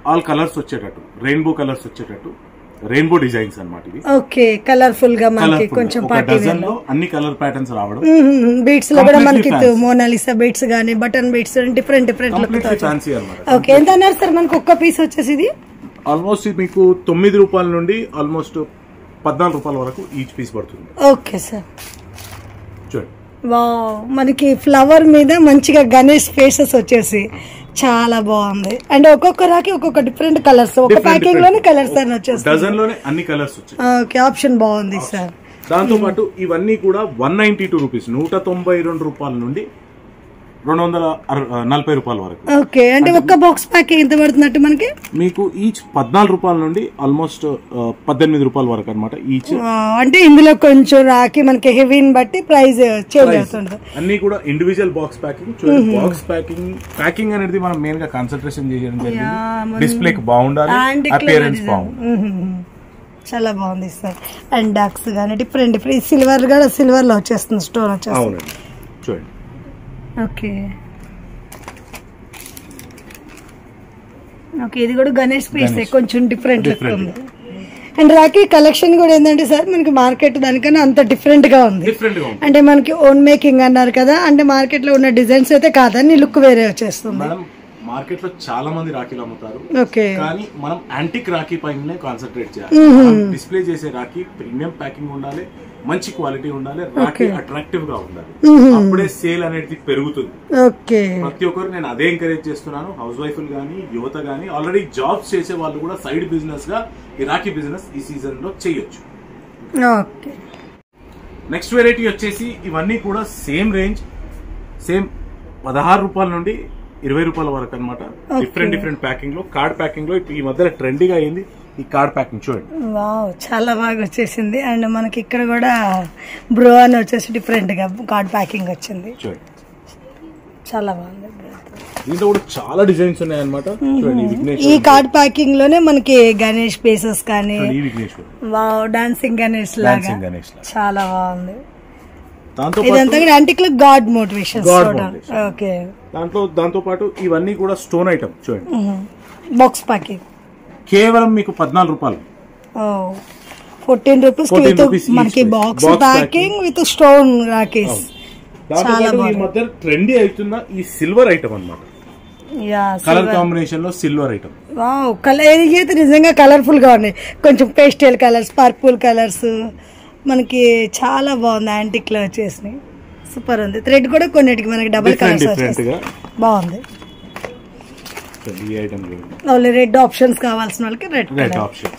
ఆల్ కలర్స్ వచ్చేటట్టు, రెయిన్బో కలర్స్ వచ్చేటట్టు, రెయిన్బో డిజైన్స్ అన్నమాట. ఇది ఓకే, కలర్ఫుల్ గా మనకి కొంచెం పార్టీ వేర్ లో అన్ని కలర్ ప్యాటర్న్స్ రావడం. బీట్స్ లో కూడా మనకి మోనాలిసా బీట్స్ గానీ, బటన్ బీట్స్, డిఫరెంట్ లుక్ తో ఫ్యాన్సీ అన్నమాట. ఓకే, ఎంత అన్నారు సార్ మనకు ఒక్క పీస్ వచ్చేసి? ఇది ఆల్మోస్ట్ మీకు 9 రూపాయల నుండి ఆల్మోస్ట్ 14 రూపాయల వరకు ఈచ్ పీస్ పడుతుంది. ఓకే సార్, చూడండి. వావ్, మనకి ఫ్లవర్ మీద మంచిగా గణేష్ ఫేసెస్ వచ్చేసి చాలా బాగుంది. అండ్ ఒక్కొక్క రాకి ఒక్కొక్క డిఫరెంట్ కలర్స్, ఒక ప్యాకింగ్ లోనే కలర్స్ అని వచ్చేసి డజన్ లోనే అన్ని కలర్స్ వచ్చాయి. ఓకే, ఆప్షన్ బాగుంది సార్. దాంతో పాటు ఇవన్నీ కూడా 192 రూపీస్, 192 రూపాయల నుండి 240 రూపాయల వరకు. ఓకే, అంటే ఒక్క బాక్స్ ప్యాకింగ్ ఎంత పడుతున్నట్టు మనకి? మీకు ఈచ్ 14 రూపాయల నుండి ఆల్మోస్ట్ 18 రూపాయల వరకు అనమాట ఈచ్. అంటే ఇందులో కొంచెం రాకి మనకి హెవీని బట్టి ప్రైస్ చేంజ్ అవుతుంది. అన్ని కూడా individual box packing. Box packing అనేది మనం మెయిన్ గా కాన్సన్ట్రేషన్ చేయడం జరిగింది. డిస్ప్లే బాగుండాలి, అపియరెన్స్ బాగుంది. చాలా బాగుంది సార్. అండ్ డాక్స్ గానీ డిఫరెంట్ సిల్వర్ కూడా సిల్వర్ లో వచ్చేస్తుంది, స్టోన్ వచ్చేస్తుంది. అవునండి, చూడండి. ఓకే ఓకే, ఇది కూడా గణేష్ పీస్ కొంచెం డిఫరెంట్ లుక్ ఉంది. అండ్ రాఖీ కలెక్షన్ కూడా ఏంటంటే సార్ మనకి మార్కెట్ దానికన్నా అంత డిఫరెంట్ గా ఉంది. అంటే మనకి ఓన్ మేకింగ్ అన్నారు కదా, అంటే మార్కెట్ లో ఉన్న డిజైన్స్ అయితే కాదని లుక్ వేరే వచ్చేస్తుంది. మార్కెట్ లో చాలా మంది రాఖీలు అమ్ముతారు, కానీ మనం యాంటిక్ రాఖీ పైన కాన్సన్ట్రేట్ చేయాలి. డిస్ప్లే చేసే రాఖీ ప్రీమియం ప్యాకింగ్ ఉండాలి, మంచి క్వాలిటీ ఉండాలి, రాఖీ అట్రాక్టివ్ గా ఉండాలి, అప్పుడే సేల్ అనేది పెరుగుతుంది. ప్రతి ఒక్కరు నేను అదే ఎంకరేజ్ చేస్తున్నాను. హౌస్ వైఫ్లు గానీ, యువత గానీ, ఆల్రెడీ జాబ్స్ చేసే వాళ్ళు కూడా సైడ్ బిజినెస్ గా ఈ రాఖీ బిజినెస్ ఈ సీజన్ లో చేయొచ్చు. నెక్స్ట్ వెరైటీ వచ్చేసి ఇవన్నీ కూడా సేమ్ రేంజ్, సేమ్ 16 రూపాయల నుండి 20 రూపాయల వరకు అనమాట. డిఫరెంట్ ప్యాకింగ్ లో, కార్డ్ ప్యాకింగ్ లో ఈ మధ్యలో ట్రెండీగా అయింది ఈ కార్డ్ ప్యాకింగ్. చూడండి, వావ్, చాలా బాగా వచ్చేసింది. అండ్ మనకి ఇక్కడ కూడా బ్రో అని వచ్చేసి డిఫరెంట్ గా కార్డ్ ప్యాకింగ్ వచ్చింది. చూడండి, చాలా బాగుంది. దీంట్లో కూడా చాలా డిజైన్స్ ఉన్నాయి అనమాట. ఈ కార్డ్ ప్యాకింగ్ లోనే మనకి గణేష్ పీసెస్ కానీ, వావ్, డాన్సింగ్ గణేష్ లాగా చాలా బాగుంది. God motivation. దాంతో పాటు ఇవన్నీ కూడా స్టోన్ ఐటమ్. చూడండి, బాక్స్ ప్యాకింగ్ కేవలం మీకు 14 రూపాయలు, 14 రూపీస్ మనకి box packing with stone rakhis. ఈ మధ్య ట్రెండీ అవుతున్న ఈ సిల్వర్ ఐటమ్ అన్నమాట. కలర్ కాంబినేషన్ లో సిల్వర్ ఐటమ్. వావ్, కలర్ అయితే నిజంగా కలర్ఫుల్ గా ఉన్నాయి. కొంచెం పేస్టల్ కలర్స్, పర్పుల్ కలర్స్, మనకి చాలా బాగుంది. యాంటిక్ లో వచ్చేసినాయి, సూపర్ ఉంది. థ్రెడ్ కూడా కొన్నిటికి మనకి డబుల్ కలర్స్ బాగుంది. రెడ్ ఆప్షన్స్ కావాల్సిన వాళ్ళకి రెడ్ ఆప్షన్.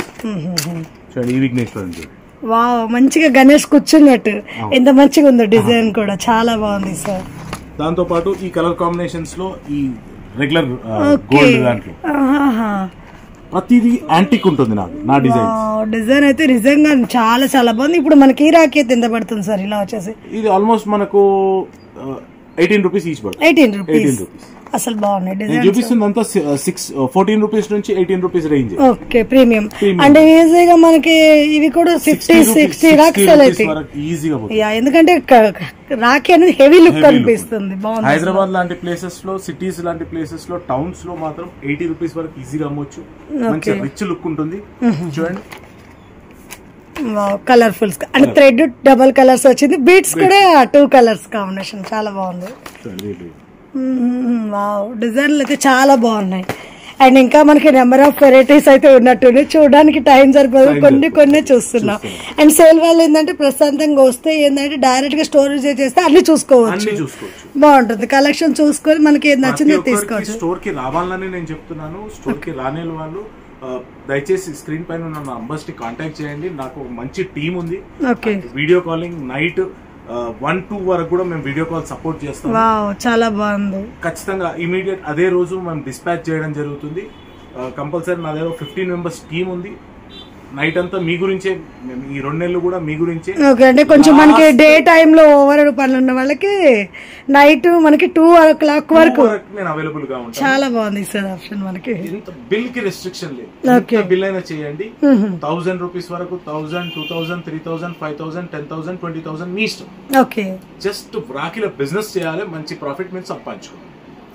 వావ్, మంచిగా గణేష్ కూర్చున్నట్టు ఎంత మంచిగా ఉందో డిజైన్ కూడా చాలా బాగుంది సార్. దాంతో పాటు ఈ కలర్ కాంబినేషన్స్ లో ఈ రెగ్యులర్ గోల్డ్ దాంట్లో ప్రతిదీ యాంటిక్ ఉంటుంది. నా డిజైన్ అయితే నిజంగా చాలా చాలా బాగుంది. ఇప్పుడు మనకి ఈ రాఖీ అయితే ఎంత పడుతుంది సార్? ఇలా వచ్చేసి ఇది ఆల్మోస్ట్ మనకు 18 రూపీస్ ఈచ్ పడుతుంది. 18 రూపీస్. అసలు బాగున్నాయి నేను చూపిస్తుంది అంతా 14 రూపీస్ నుంచి 18 రూపీస్ రేంజ్. ఓకే, ప్రీమియం అంటే ఈజీగా మనకి ఇవి కూడా 50-60 లాక్స్ ఈజీగా, ఎందుకంటే రాఖీ అనేది హెవీ లుక్ అనిపిస్తుంది. బాగుంది. హైదరాబాద్ లాంటి ప్లేసెస్ లో, సిటీస్ లాంటి ప్లేసెస్ లో, టౌన్స్ లో మాత్రం 80 రూపీస్ వరకు ఈజీగా అమ్మొచ్చు. మంచి రిచ్ లుక్ ఉంటుంది. చూడండి, కలర్ఫుల్స్ అంటే థ్రెడ్ డబల్ కలర్స్ వచ్చింది, బీట్స్ కూడా 2 కలర్స్ కాంబినేషన్ చాలా బాగుంది. వావ్, డిజైన్లు అయితే చాలా బాగున్నాయి. అండ్ ఇంకా మనకి నెంబర్ ఆఫ్ వెరైటీస్ అయితే ఉన్నట్టు చూడడానికి టైం సరిపోదు, కొన్ని చూస్తున్నాం. అండ్ సేల్ వాళ్ళు ఏంటంటే ప్రశాంతంగా వస్తే ఏంటంటే డైరెక్ట్ గా స్టోరేజ్ చేస్తే అన్ని చూసుకోవచ్చు, బాగుంటుంది. కలెక్షన్ చూసుకొని మనకి ఏది నచ్చిందో తీసుకోవచ్చు. స్టోర్ కి రావాలని నేను చెప్తున్నాను. స్టోర్ కి రాని వాళ్ళు దయచేసి స్క్రీన్ పైన ఉన్న నంబర్స్ ని కాంటాక్ట్ చేయండి. నాకు మంచి టీమ్ ఉంది. వీడియో కాలింగ్ నైట్ 1-2 వరకు కూడా మేము వీడియో కాల్ సపోర్ట్ చేస్తాం. చాలా బాగుంది. ఖచ్చితంగా ఇమీడియట్ అదే రోజు మేము డిస్పాచ్ చేయడం జరుగుతుంది. కంపల్సరీ నా దగ్గర 15 మెంబర్స్ టీమ్ ఉంది. నైట్ అంతా మీ గురించే, ఈ 2 నెలలు కూడా మీ గురించే. అంటే కొంచెం మనకి డే టైమ్ లో ఓవర్ పనులు ఉన్న వాళ్ళకి నైట్ మనకి 2 o'clock వరకు నేను అవైలబుల్ గా ఉంటాను. చాలా బాగుంది సార్ ఆప్షన్. మనకి బిల్ కి రెస్ట్రిక్షన్ లేదు, బిల్ అయినా చేయండి. 1000 రూపీస్ వరకు, 1000, 2000, 3000, 5000, 10,000, 20,000 మీ ఇష్టం. ఓకే, జస్ట్ రాఖీలో బిజినెస్ చేయాలి, మంచి ప్రాఫిట్ మీరు సంపాదించుకోవాలి.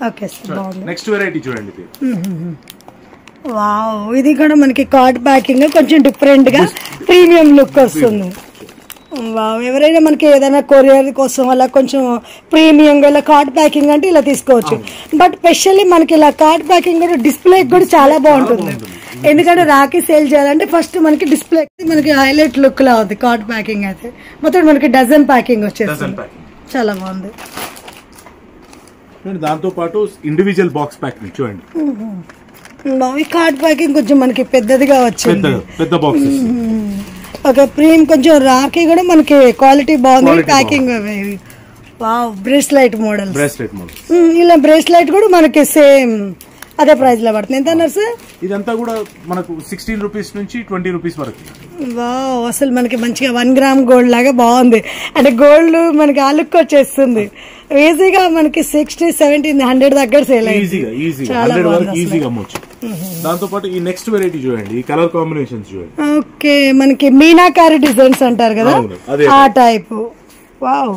Okay sir. నెక్స్ట్ వెరైటీ చూడండి. వావ్, ఇది కూడా మనకి కార్డ్ ప్యాకింగ్ కొంచెం డిఫరెంట్ గా ప్రీమియం లుక్ వస్తుంది. వావ్, ఎవరైనా మనకి ఏదైనా కొరియర్ కోసం అలా కొంచెం ప్రీమియం గా ఇలా కార్డ్ ప్యాకింగ్ అంటే ఇలా తీసుకోవచ్చు. బట్ స్పెషల్లీ మనకి ఇలా కార్డ్ ప్యాకింగ్ కూడా డిస్ప్లే కూడా చాలా బాగుంటుంది. ఎందుకంటే రాఖీ సేల్ చేయాలంటే ఫస్ట్ మనకి డిస్ప్లే మనకి హైలైట్ లుక్ లా ఉంది. కార్డ్ ప్యాకింగ్ అయితే మొత్తం మనకి డజన్ ప్యాకింగ్ వచ్చేస్తుంది, చాలా బాగుంది. దాంతో పాటు ఇండివిజువల్ బాక్స్ ప్యాకింగ్ చూడండి. ఈ కార్డ్ ప్యాకింగ్ కొంచెం మనకి పెద్దదిగా వచ్చింది, పెద్ద బాక్స్. ఒక ప్రీమియం కొంచెం రాఖీ కూడా మనకి క్వాలిటీ బాగుంది. Packing wow, bracelet model. ఇలా బ్రేస్లైట్ కూడా మనకి సేమ్ అదే ప్రైస్ లో పడుతుంది. ఎంత అన్నారు సార్? ఇదంతా కూడా మనకు 16 రూపీస్ నుంచి 20 రూపీస్ వరకు. వావ్, అసలు మనకి మంచిగా 1 గ్రామ్ గోల్డ్ లాగా బాగుంది. అంటే గోల్డ్ మనకి ఆ లుక్ వచ్చేస్తుంది. ఈజీగా మనకి 60, 70, 100 దగ్గర సేల్ అయింది. దాంతో పాటు ఈ నెక్స్ట్ వెరైటీ చూడండి, ఈ కలర్ కాంబినేషన్స్ చూడండి. ఓకే, మనకి మీనాకారి డిజైన్స్ అంటారు కదా, ఆ టైప్. వావ్,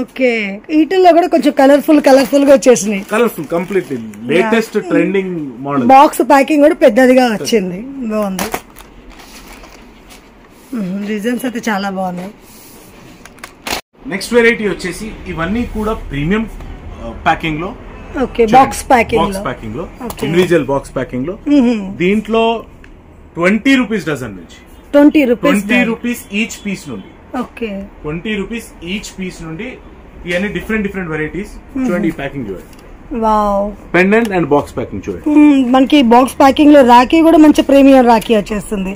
ఓకే, వీటిల్లో కూడా కొంచెం కలర్ఫుల్ గా వచ్చేసినాయి. Colourful completely latest trending model. Box packing కూడా పెద్దదిగా వచ్చింది, బాగుంది. డిజైన్స్ అయితే చాలా బాగున్నాయి. నెక్స్ట్ వెరైటీ వచ్చేసి ఇవన్నీ కూడా ప్రీమియం ప్యాకింగ్ లో. ఓకే, బాక్స్ ప్యాకింగ్ లో ఇండివిజువల్ బాక్స్ ప్యాకింగ్ లో. దీంట్లో 20 రూపీస్ డజన్ నుంచి 20 రూపీస్ ఈచ్ పీస్ నుండి. ఓకే, 20 రూపీస్ ఈచ్ పీస్ నుండి ఇవన్నీ డిఫరెంట్ వెరైటీస్. చూడండి, ప్యాకింగ్ చూడండి. Wow, pendant and box packing చూడండి. మనకి బాక్స్ ప్యాకింగ్ లో రాఖీ కూడా మంచి ప్రీమియం రాఖీ వచ్చేస్తుంది.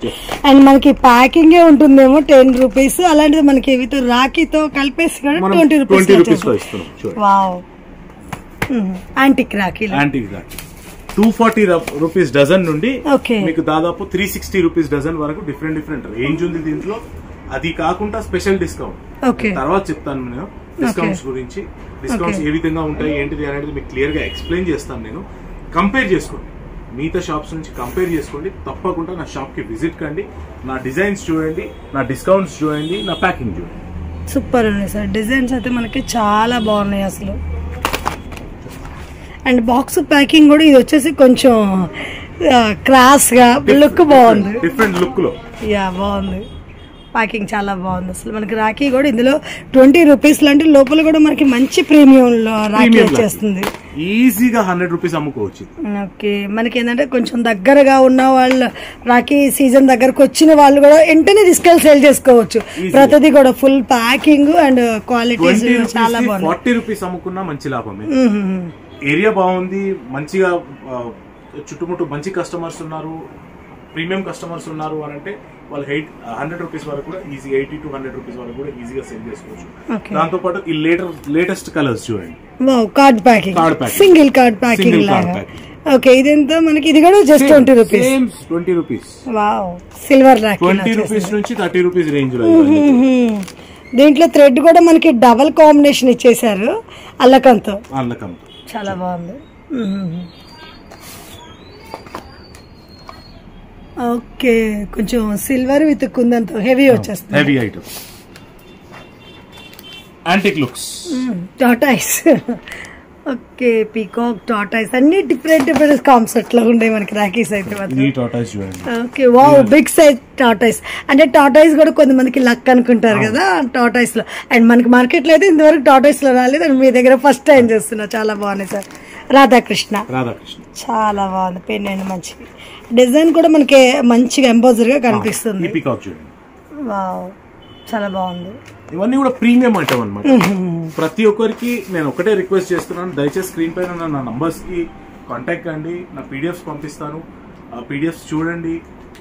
అండ్ మనకి ప్యాకింగ్ ఉంటుందేమో 10 రూపీస్, అలాంటిది మనకి విత్ రాఖీతో కలిపేసి 20 రూపీస్ లో ఇస్తున్నాం. Wow, antique rakhi 240 rupees dozen నుండి మీకు దాదాపు 360 రూపీస్ డజన్ వరకు డిఫరెంట్ రేంజ్ ఉంది దీంట్లో. అది కాకుండా స్పెషల్ డిస్కౌంట్ తర్వాత చెప్తాను నేను. డిస్కౌంట్స్ గురించి, డిస్కౌంట్స్ ఏ విధంగా ఉంటాయి ఏంటిది అనేది మీకు క్లియర్ గా ఎక్స్ప్లెయిన్ చేస్తాను నేను. కంపేర్ చేసుకోండి, మిగతా షాప్స్ నుంచి కంపేర్ చేసుకోండి. తప్పకుండా నా షాప్ కి విజిట్ కండి, నా డిజైన్స్ చూడండి, నా డిస్కౌంట్స్ చూడండి, నా ప్యాకింగ్ చూడండి. సూపర్ ఉన్నాయి సార్, డిజైన్స్ అయితే మనకి చాలా బాగున్నాయి అసలు. అండ్ బాక్స్ ప్యాకింగ్ కూడా ఇది వచ్చేసి కొంచెం క్రాస్ గా లుక్ బాగుంది, డిఫరెంట్ లుక్ లో. యా, బాగుంది. ప్యాకింగ్ చాలా బాగుంది అసలు. మనకి రాఖీ కూడా ఇందులో 20 రూపీస్ లాంటి లోపల కూడా మనకి మంచి ప్రీమియం లో రాఖీ వచ్చేస్తుంది. ఈజీగా 100 రూపీస్ అమ్ముకోవచ్చు. ఓకే, మనకి ఏంటంటే కొంచెం దగ్గరగా ఉన్న వాళ్ళు, రాఖీ సీజన్ దగ్గరకు వచ్చిన వాళ్ళు కూడా వెంటనే తీసుకెళ్లి సేల్ చేసుకోవచ్చు. ప్రతిదీ కూడా ఫుల్ ప్యాకింగ్ అండ్ క్వాలిటీ చాలా బాగుంది. 40 రూపీస్ అమ్ముకున్నా మంచి లాభమే. ఏరియా బాగుంది, మంచిగా చుట్టుముట్టు మంచి కస్టమర్స్ ఉన్నారు, ప్రీమియం కస్టమర్స్ ఉన్నారు అని అంటే వాళ్ళు 100 రూపీస్ వరకు కూడా ఈజీగా 80 to 100 రూపీస్ వరకు కూడా ఈజీగా సేల్ చేసుకోవచ్చు. దాంతో పాటు ఈ లేటెస్ట్ కలర్స్ చూడండి. Card packing, single card packing లాగా. ఓకే, ఇదంతా మనకి ఇది కూడా just 20 rupees. 20 rupees. Wow, silver Rakhi 20 rupees నుంచి 30 రూపీస్ రేంజ్ లో. దీంట్లో థ్రెడ్ కూడా మనకి డబల్ కాంబినేషన్ ఇచ్చేసారు, అల్లకంతో చాలా బాగుంది. ఓకే, కొంచెం సిల్వర్ విత్ కుందంతో హెవీ వచ్చేస్తుంది. Heavy item, antique looks, tortoise. Okay, peacock, tortoise అన్ని డిఫరెంట్ డిఫరెంట్ కాన్సెప్ట్ లో ఉండే మనకి రాఖీస్ అయితే. Okay, wow, big size tortoise. అంటే టాటాయిస్ కూడా కొంతమందికి లక్ అనుకుంటారు కదా టాటాయిస్ లో. అండ్ మనకి మార్కెట్ లో అయితే ఇంతవరకు టాటాయిస్ లో రాలేదు, అండ్ మీ దగ్గర ఫస్ట్ టైం చేస్తున్నా. చాలా బాగున్నాయి సార్. రాధాకృష్ణ చాలా బాగుంది. పెన్ అండ్ మంచిది. డిజైన్ కూడా మనకి మంచిగా ఎంబోజర్ గా కనిపిస్తుంది. వావ్, చాలా బాగుంది. ఇవన్నీ కూడా ప్రీమియం ఐటమ్ అన్నమాట. ప్రతి ఒక్కరికి నేను ఒకటే రిక్వెస్ట్ చేస్తున్నాను, దయచేసి స్క్రీన్ పైన నా నంబర్స్ కి కాంటాక్ట్ కండి. నా పీడిఎఫ్స్ పంపిస్తాను, ఆ పీడిఎఫ్స్ చూడండి.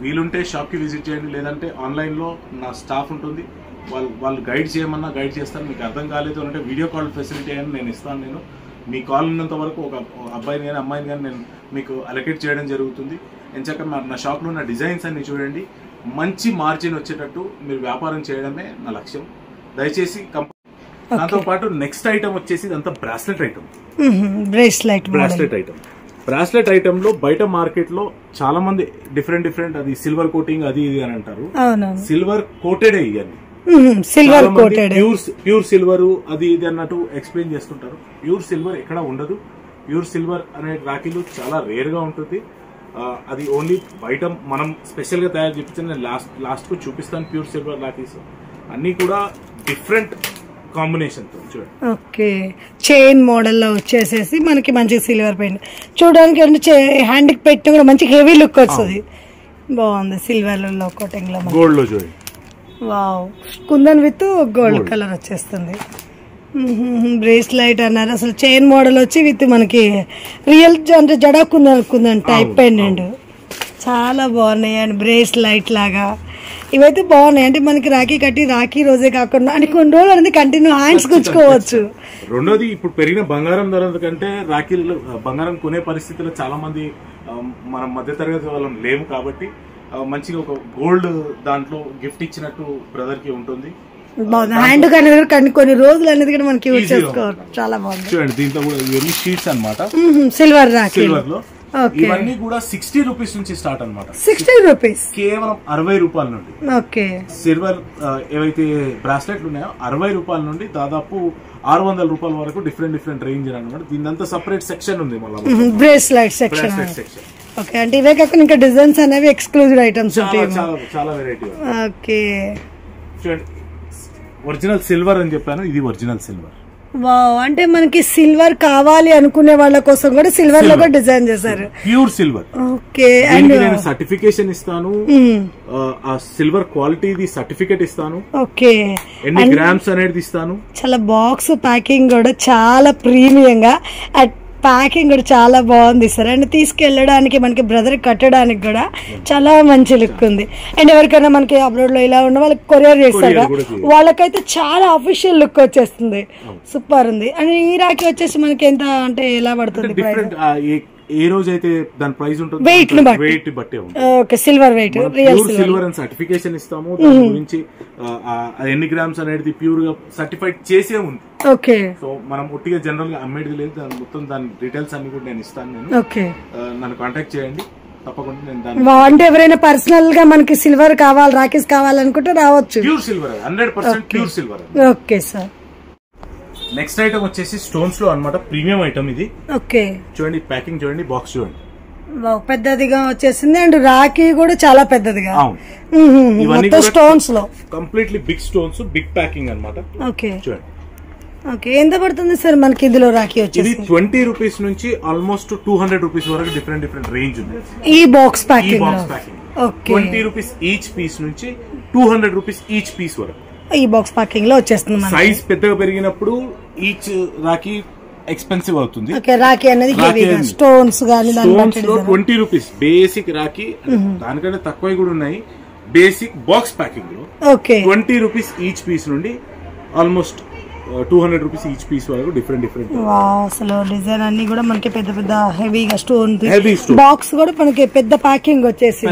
వీలుంటే షాప్ కి విజిట్ చేయండి, లేదంటే ఆన్లైన్ లో నా స్టాఫ్ ఉంటుంది, వాళ్ళు గైడ్ చేయమన్నా గైడ్ చేస్తాను. మీకు అర్థం కాలేదు అంటే వీడియో కాల్ ఫెసిలిటీ అని నేను ఇస్తాను. నేను మీ కాల్ ఉన్నంత వరకు ఒక అబ్బాయిని కానీ అమ్మాయిని కానీ నేను మీకు అలొకేట్ చేయడం జరుగుతుంది. ఎంచక్క నా షాప్లో ఉన్న డిజైన్స్ అన్ని చూడండి. మంచి మార్జిన్ వచ్చేటట్టు మీరు వ్యాపారం చేయడమే నా లక్ష్యం. దయచేసి దాంతో పాటు నెక్స్ట్ ఐటమ్ వచ్చేసి ఇదంతా బ్రాస్లెట్ ఐటమ్. బ్రాస్లెట్ ఐటమ్ లో బయట మార్కెట్ లో చాలా మంది డిఫరెంట్ అది సిల్వర్ కోటింగ్ అది ఇది అని అంటారు. సిల్వర్ కోటెడ్ ఇవన్నీ, సిల్వర్ కోటెడ్, ప్యూర్ సిల్వర్ అది ఇది అన్నట్టు ఎక్స్ప్లెయిన్ చేస్తుంటారు. ప్యూర్ సిల్వర్ ఎక్కడ ఉండదు. ప్యూర్ సిల్వర్ అనే రాఖీలు చాలా రేర్ గా ఉంటుంది. అది ఓన్లీ బయట మనం స్పెషల్ గా తయారు చేపించి నేను లాస్ట్ కు చూపిస్తాను. ప్యూర్ సిల్వర్ రాఖీస్ అన్ని కూడా డిఫరెంట్ కాంబినేషన్ తో చూడండి. ఓకే, చైన్ మోడల్ లో వచ్చేసేసి మనకి మంచి సిల్వర్ పెయింట్ చూడడానికి హ్యాండ్ కి పెట్టి కూడా మంచి హెవీ లుక్ వస్తుంది. బాగుంది. సిల్వర్ లో కోటింగ్ లో గోల్డ్ లో చూడండి. Wow, kundan with gold colour వచ్చేస్తుంది. బ్రేస్లైట్ అన్నారు. అసలు చైన్ మోడల్ వచ్చి విత్ మనకి రియల్ అంటే జడా కుందన్ టైప్ పెండెంట్ చాలా బాగున్నాయి. అండ్ బ్రేస్లైట్ లాగా ఇవైతే బాగున్నాయి. అంటే మనకి రాఖీ కట్టి రాఖీ రోజే కాకుండా అంటే కొన్ని రోజులు అనేది కంటిన్యూ హ్యాండ్స్ గుచ్చుకోవచ్చు. రెండోది, ఇప్పుడు పెరిగిన బంగారం ధర కంటే రాఖీలు బంగారం కొనే పరిస్థితుల్లో చాలా మంది మనం మధ్యతరగతి వాళ్ళం లేము కాబట్టి మంచిగా ఒక గోల్డ్ దాంట్లో గిఫ్ట్ ఇచ్చినట్టు బ్రదర్ కి ఉంటుంది. హ్యాండ్ కానీ కొన్ని రోజులు అనేది కూడా మనకి యూజ్ చేసుకోవచ్చు. చాలా బాగుంది. చూడండి, దీంట్లో కూడా ఇవన్నీ షీట్స్ అన్నమాట. సిల్వర్ రాఖీ, సిల్వర్ లో ఇవన్నీ కూడా 60 రూపీస్ నుంచి స్టార్ట్ అన్నమాట. 60 రూపీస్, కేవలం 60 రూపాయల నుండి. ఓకే, సిల్వర్ ఏవైతే బ్రాస్లెట్లు ఉన్నాయో 60 రూపాయల నుండి దాదాపు 600 రూపాయల వరకు డిఫరెంట్ రేంజ్ అనమాట. దీనింతా సపరేట్ సెక్షన్ ఉంది మళ్ళీ, బ్రేస్లైట్ సెక్షన్. ఓకే, అంటే ఇవే కాకుండా ఇంకా డిజైన్స్ అనేవి ఎక్స్క్లూజివ్ ఐటమ్స్ చాలా వెరైటీ. ఓకే, చూడండి, ఒరిజినల్ సిల్వర్ అని చెప్పాను, ఇది ఒరిజినల్ సిల్వర్. వావ్, అంటే మనకి సిల్వర్ కావాలి అనుకునే వాళ్ళ కోసం కూడా సిల్వర్ లో డిజైన్ చేశారు. Pure silver. ఓకే, అండ్ నేను సర్టిఫికేషన్ ఇస్తాను, ఆ సిల్వర్ క్వాలిటీ సర్టిఫికేట్ ఇస్తాను. ఓకే, ఎన్ని గ్రామ్స్ అనేది ఇస్తాను. చాలా బాక్స్ ప్యాకింగ్ కూడా చాలా ప్రీమియంగా, ప్యాకింగ్ కూడా చాలా బాగుంది సార్. అండ్ తీసుకెళ్ళడానికి మనకి బ్రదర్ కట్టడానికి కూడా చాలా మంచి లుక్ ఉంది. అండ్ ఎవరికైనా మనకి అబ్రాడ్ లో ఇలా ఉన్న వాళ్ళకి కొరియర్ చేస్తారు, వాళ్ళకైతే చాలా అఫీషియల్ లుక్ వచ్చేస్తుంది. సూపర్ ఉంది. అండ్ ఈ రాఖీ వచ్చేసి మనకి ఎంత అంటే ఎలా పడుతుంది? ఏ రోజు అయితే దాని ప్రైస్ ఉంటుంది, వెయిట్ బట్టి. Okay, silver weight, real silver అని సర్టిఫికేషన్ ఇస్తాము. దాని గురించి ఎన్ని గ్రామ్స్ అనేది ప్యూర్ గా సర్టిఫైడ్ చేసే ఉంది. ఓకే, సో మనం ఒట్టిగా జనరల్ గా అమ్మేది లేదు. దాని మొత్తం దాని డీటెయిల్స్ అన్ని కూడా నేను ఇస్తాను. నేను ఓకే, నన్ను కాంటాక్ట్ చేయండి తప్పకుండా. నేను అంటే ఎవరైనా పర్సనల్ గా మనకి సిల్వర్ కావాలి, రాఖీస్ కావాలనుకుంటే రావచ్చు. Pure silver, 100% pure silver. Okay sir. Next item వచ్చేసి స్టోన్స్ లో అన్నమాట, ప్రీమియం ఐటమ్ ఇది. ఓకే, చూడండి, ప్యాకింగ్ చూడండి, బాక్స్ చూడండి, పెద్దదిగా వచ్చేసింది. అండ్ రాఖీ కూడా చాలా పెద్దదిగా. ఇవన్నీ స్టోన్స్ లో completely big stones, big packing అన్నమాట. ఓకే, చూడండి. ఓకే, ఎంత పడుతుంది సార్ మనకి ఇందులో రాఖీ వచ్చేసి? ఇది 20 రూపీస్ నుంచి ఆల్మోస్ట్ 200 రూపీస్ వరకు డిఫరెంట్ రేంజ్ ఉంది ఈ box packing. 20 rupees each piece నుంచి 200 రూపీస్ ఈచ్ పీస్ వరకు ఈ బాక్స్ ప్యాకింగ్ లో వచ్చేస్తుంది. సైజ్ పెద్దగా పెరిగినప్పుడు ఈచ్ రాఖీ ఎక్స్పెన్సివ్ అవుతుంది. రాఖీ అనేది స్టోన్స్ గానీ 20 రూపీస్ బేసిక్ రాఖీ, దానికంటే తక్కువ కూడా ఉన్నాయి. బేసిక్ బాక్స్ ప్యాకింగ్ లో 20 రూపీస్ ఈచ్ పీస్ నుండి ఆల్మోస్ట్ 200 రూపీస్ ఈచ్ పీస్ వరకు డిఫరెంట్. అసలు డిజైన్ అన్ని కూడా మనకి పెద్ద హెవీగా స్టోన్, బాక్స్ కూడా మనకి పెద్ద ప్యాకింగ్ వచ్చేసి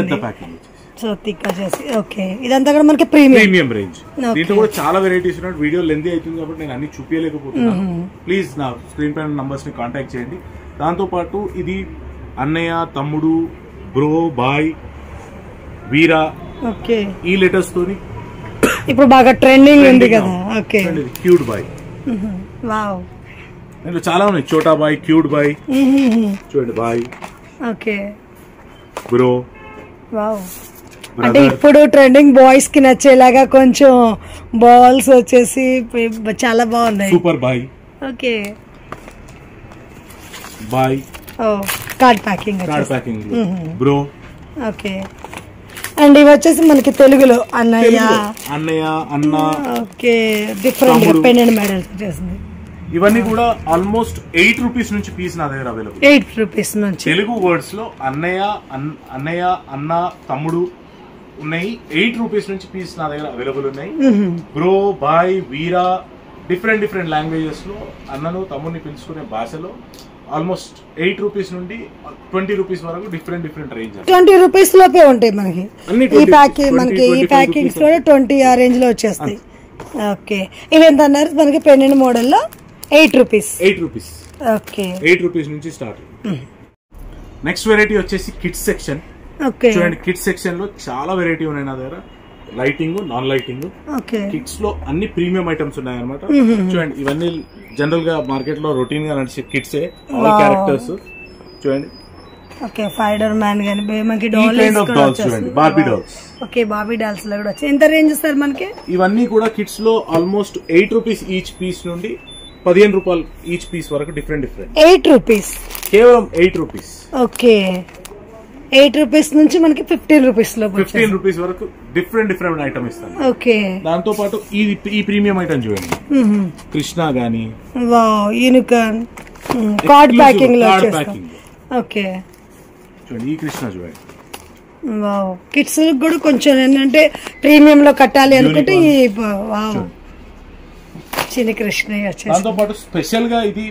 సో థిక్ వచ్చేసి ఓకే, ఇదంతా కూడా మనకి ప్రీమియం రేంజ్. దీంట్లో కూడా చాలా వెరైటీస్ ఉన్నాయి. వీడియో లెంతీ అవుతుంది కాబట్టి నేను అన్ని చూపించలేకపోతున్నాను. ప్లీజ్ నా స్క్రీన్ పైన నంబర్స్ ని కాంటాక్ట్ చేయండి. దాంతో పాటు ఇది అన్నయ్య, తమ్ముడు, బ్రో, బాయ్, వీరా, ఓకే, ఈ లెటర్స్ తోని ఇప్పుడు బాగా ట్రెండింగ్ ఉంది కదా. Okay, cute boy. వావ్, దీంట్లో చాలా ఉన్నాయి. చోటా బాయ్, క్యూట్ బాయ్, చూడండి బాయ్, ఓకే, బ్రో, వావ్. అంటే ఇప్పుడు ట్రెండింగ్ బాయ్స్ కి నచ్చేలాగా కొంచెం బాల్స్ వచ్చేసి చాలా బాగున్నాయి. సూపర్ బాయ్, ఓకే, బాయ్, ఓ card packing bro, okay. And ఇవి వచ్చేసి మనకి తెలుగులో అన్నయ్య, అన్న, ఓకే, డిఫరెంట్ పెండెంట్ మెడల్స్ వచ్చేసింది. ఇవన్నీ కూడా ఆల్మోస్ట్ 8 రూపీస్ నుంచి పీస్ నా దగ్గర అవైలబుల్. 8 రూపీస్ నుంచి తెలుగు వర్డ్స్ లో అన్నయ్య, అన్న, తమ్ముడు ఉన్నాయి. 8 రూపీస్ నుంచి పీస్ నా దగ్గర అవైలబుల్ ఉన్నాయి. బ్రో, బాయ్, వీరా, డిఫరెంట్ లాంగ్వేజెస్ లో అన్నను తమ్ముడిని పిలుచుకునే భాషలో ఆల్మోస్ట్ 8 రూపీస్ నుండి 20 రూపీస్ వరకు డిఫరెంట్ రేంజ్. 20 రూపీస్ లోపే ఉంటాయి మనకి. ఈ ప్యాకింగ్ మనకి ఈ ప్యాకింగ్స్ కూడా 20 ఆ రేంజ్ లో వచ్చేస్తాయి. ఓకే, ఇవి ఎంత అన్నారు మనకి? పెండెంట్ మోడల్ లో 8 రూపీస్. ఓకే, 8 రూపీస్ నుంచి స్టార్ట్. నెక్స్ట్ వెరైటీ వచ్చేసి కిడ్స్ సెక్షన్. ఓకే, చూడండి కిడ్స్ సెక్షన్ లో చాలా వెరైటీ ఉన్నాయి నా దగ్గర. లైటింగ్, నాన్ లైటింగ్, కిడ్స్ లో అన్ని ప్రీమియం ఐటమ్స్ ఉన్నాయి అనమాట. చూడండి ఇవన్నీ జనరల్ గా మార్కెట్ లో రొటీన్ గా నడిచే కిడ్స్ ఆల్ క్యారెక్టర్స్. చూడండి, ఓకే, ఫైడర్ మ్యాన్ గాని మనకి చూడండి Barbie dolls. Okay, Barbie dolls లో కూడా ఎంత రేంజ్ సార్ మనకి? ఇవన్నీ కూడా కిడ్స్ లో ఆల్మోస్ట్ 8 రూపీస్ ఈచ్ పీస్ నుండి 15 రూపాయలు ఈచ్ పీస్ వరకు డిఫరెంట్ 8 రూపీస్, కేవలం 8 రూపీస్. ఓకే, 8 రూపీస్ నుంచి మనకి 15 రూపీస్ లో 15 రూపీస్ వరకు డిఫరెంట్ ఐటమ్ ఇస్తాను. ఓకే, దాంతో పాటు ఈ ప్రీమియం ఐటమ్ చూడండి, కృష్ణ గానీ, యూనికార్న్ కార్డ్ ప్యాకింగ్ లో. ఓకే, చూడండి ఈ కృష్ణ చూడండి. వావ్, కిడ్స్ కూడా కొంచెం ఏంటంటే ప్రీమియం లో కట్టాలి అనుకుంటే వావ్ చిన్న కృష్ణ. దాంతో పాటు స్పెషల్ గా ఇది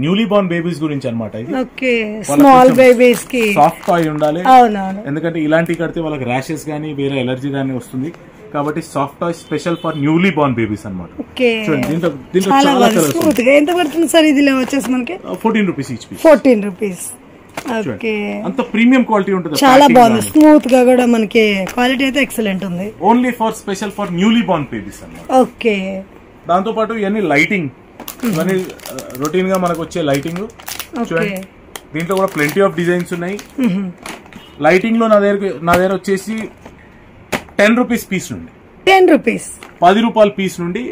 న్యూలీ బోర్న్ బేబీస్ గురించి అనమాట. ఇది స్మాల్ బేబీస్ కి సాఫ్ట్ టాయ్ ఉండాలి. అవునవును, ఎందుకంటే ఇలాంటి కడితే వాళ్ళకి ర్యాషెస్ గానీ వేరే ఎలర్జీ గానీ వస్తుంది కాబట్టి soft toy special for newly Born babies అనమాట. చాలా స్మూత్ గా. ఎంత పడుతుంది సార్ ఇది వచ్చేసి మనకి? 14 rupees each piece. 14 rupees. Okay, అంత ప్రీమియం క్వాలిటీ ఉంటుంది. చాలా బాగుంది, స్మూత్ గా కూడా మనకి క్వాలిటీ అయితే ఎక్సలెంట్ ఉంది. Only for special for newly Born babies అన్నమాట. ఓకే, దాంతో పాటు ఇవన్నీ లైటింగ్, ఇవన్నీ రొటీన్ గా మనకు వచ్చే లైటింగ్. చూడండి దీంట్లో కూడా ప్లెంటీ ఆఫ్ డిజైన్స్ ఉన్నాయి. లైటింగ్ లో నా దగ్గర వచ్చేసి 10 రూపీస్ పీస్ నుండి 10 రూపీస్ 10 రూపాయల పీస్ నుండి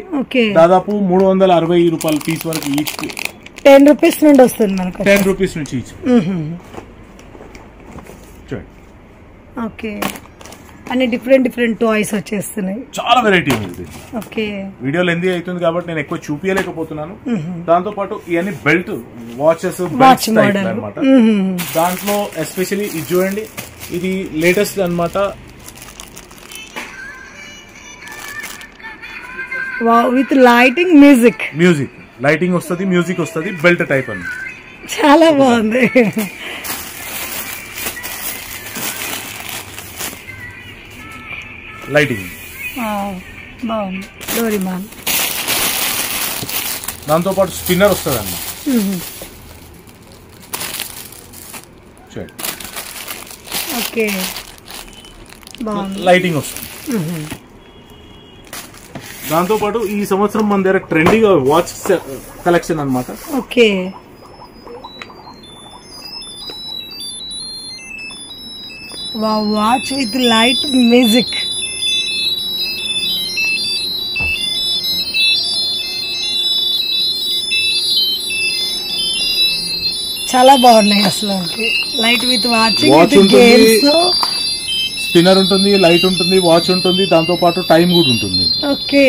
దాదాపు 360 రూపాయల పీస్ వరకు ఈచ్ 10 రూపీస్ నుండి వస్తుంది మనకు. 10 రూపీస్ నుంచి ఈచ్. చూడండి, ఓకే, అన్ని డిఫరెంట్ టాయ్స్ వచ్చేస్తున్నాయి. చాలా వెరైటీ ఉంది. ఓకే, వీడియో లెంతీ అవుతుంది కాబట్టి నేను ఎక్కువ చూపించలేకపోతున్నాను. దాంతో పాటు ఇవన్నీ బెల్ట్ వాచెస్ అనమాట. దాంట్లో ఎస్పెషల్లీ ఇది చూడండి, ఇది లేటెస్ట్ అనమాట. విత్ లైటింగ్, మ్యూజిక్ లైటింగ్ వస్తుంది, మ్యూజిక్ వస్తుంది, బెల్ట్ టైప్ అని చాలా బాగుంది. లైటింగ్ బాగుంది. డోరీమాన్. దాంతో పాటు స్పిన్నర్ వస్తుంది అన్న. ఓకే, బాగుంది. లైటింగ్ వస్తుంది. దాంతో పాటు ఈ సంవత్సరం మన దగ్గర ట్రెండింగ్ వాచ్ కలెక్షన్ అన్నమాట. Okay, watch with light music. చాలా బాగున్నాయి అసలు. Light with watching, games, spinner ఉంటుంది, లైట్ ఉంటుంది, వాచ్ ఉంటుంది, దాంతో పాటు టైం కూడా ఉంటుంది. ఓకే,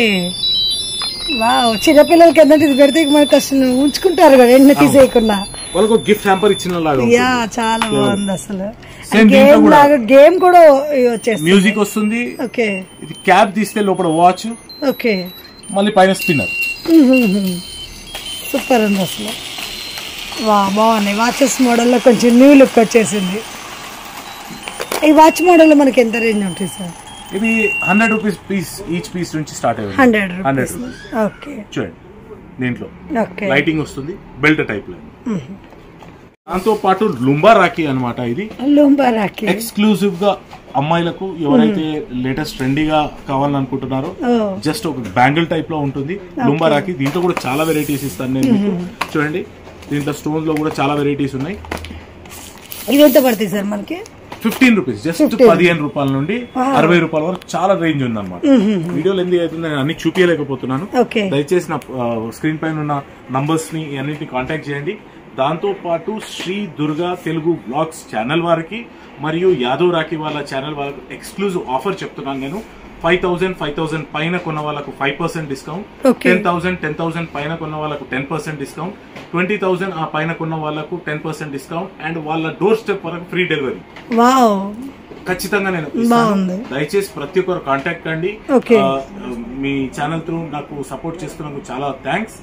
వావ్, చిన్నపిల్లలకి ఏంటంటే ఇది పెడితే మనకు అసలు ఉంచుకుంటారు కదా, ఎండ తీసేయకుండా. వాళ్ళకు గిఫ్ట్ హ్యాంపర్ ఇచ్చిన లాగా. యా, చాలా బాగుంది అసలు. గేమ్ కూడా వచ్చేస్తుంది, మ్యూజిక్ వస్తుంది. ఓకే, ఇది క్యాప్ తీస్తే లోపల వాచ్. ఓకే, మళ్ళీ పైన స్పిన్నర్. సూపర్ ఉంది అసలు. వా, బాగున్నాయి. వాచెస్ మోడల్లో కొంచెం న్యూ లుక్ వచ్చేసింది. ఈ వాచ్ మోడల్ లో మనకి ఎంత రేంజ్ ఉంటుంది సార్? ఇది 100 రూపీస్ పీస్, ఈచ్ పీస్ నుంచి స్టార్ట్ అయ్యింది. 100 రూపీస్. ఓకే, చూడండి దీంట్లో లైటింగ్ వస్తుంది, బెల్ట్ టైప్ లో. దాంతో పాటు లుంబా రాఖీ అన్నమాట. ఇది లుంబా రాఖీ ఎక్స్క్లూజివ్ గా అమ్మాయిలకు ఎవరైతే లేటెస్ట్ ట్రెండీగా కావాలనుకుంటున్నారో జస్ట్ ఒక బ్యాంగిల్ టైప్ లో ఉంటుంది లుంబా రాఖీ. దీంట్లో కూడా చాలా వెరైటీస్ ఇస్తాను నేను మీకు. చూడండి దీంట్లో స్టోన్స్ లో కూడా చాలా వెరైటీస్ ఉన్నాయి. ఇది ఎంత పడుతుంది సార్ మనకి? 15 రూపీస్, జస్ట్ 15 రూపాయల నుండి 60 రూపాయల వరకు చాలా రేంజ్ ఉంది అనమాట. వీడియోలు ఎందుకు అవుతుంది నేను అన్ని చూపించలేకపోతున్నాను. దయచేసి నా స్క్రీన్ పైన ఉన్న నంబర్స్ ని అన్నింటిని కాంటాక్ట్ చేయండి. దాంతో పాటు శ్రీ దుర్గా తెలుగు బ్లాగ్స్ ఛానల్ వారికి మరియు యాదవ్ రాఖీ వాళ్ళ ఛానల్ వాళ్ళకి ఎక్స్క్లూజివ్ ఆఫర్ చెప్తున్నాను నేను. 5,000 పైన కొన్న వాళ్ళకు 5% డిస్కౌంట్, 10,000 పైన కొన్న వాళ్ళకు 10% డిస్కౌంట్, 20,000 ఆ పైన కొన్న వాళ్ళకు 10% డిస్కౌంట్ అండ్ వాళ్ళ డోర్ స్టెప్ వరకు ఫ్రీ డెలివరీ ఖచ్చితంగా నేను ఇస్తాను. దయచేసి ప్రతి ఒక్కరు కాంటాక్ట్ కండి. మీ ఛానల్ త్రూ నాకు సపోర్ట్ చేస్తున్నందుకు చాలా థ్యాంక్స్.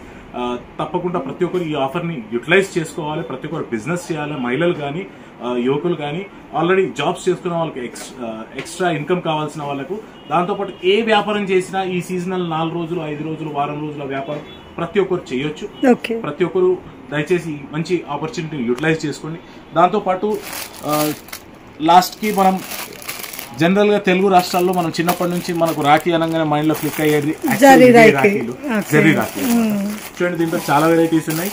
తప్పకుండా ప్రతి ఒక్కరు ఈ ఆఫర్ ని యూటిలైజ్ చేసుకోవాలి. ప్రతి ఒక్కరు బిజినెస్ చేయాలి. మహిళలు కానీ యువకులు కానీ ఆల్రెడీ జాబ్స్ చేసుకున్న వాళ్ళకి ఎక్స్ట్రా ఇన్కమ్ కావాల్సిన వాళ్ళకు, దాంతోపాటు ఏ వ్యాపారం చేసినా ఈ సీజనల్ 4 రోజులు 5 రోజులు వారం రోజుల వ్యాపారం ప్రతి ఒక్కరు చేయొచ్చు. ప్రతి ఒక్కరు దయచేసి మంచి ఆపర్చునిటీని యూటిలైజ్ చేసుకోండి. దాంతోపాటు లాస్ట్ కి మనం జనరల్ గా తెలుగు రాష్ట్రాల్లో మనం చిన్నప్పటి నుంచి మనకు రాఖీ అనగానే మైండ్ లో క్లిక్ అయ్యేది జరీ రాఖీలు. చూడండి దీంట్లో చాలా వెరైటీస్ ఉన్నాయి.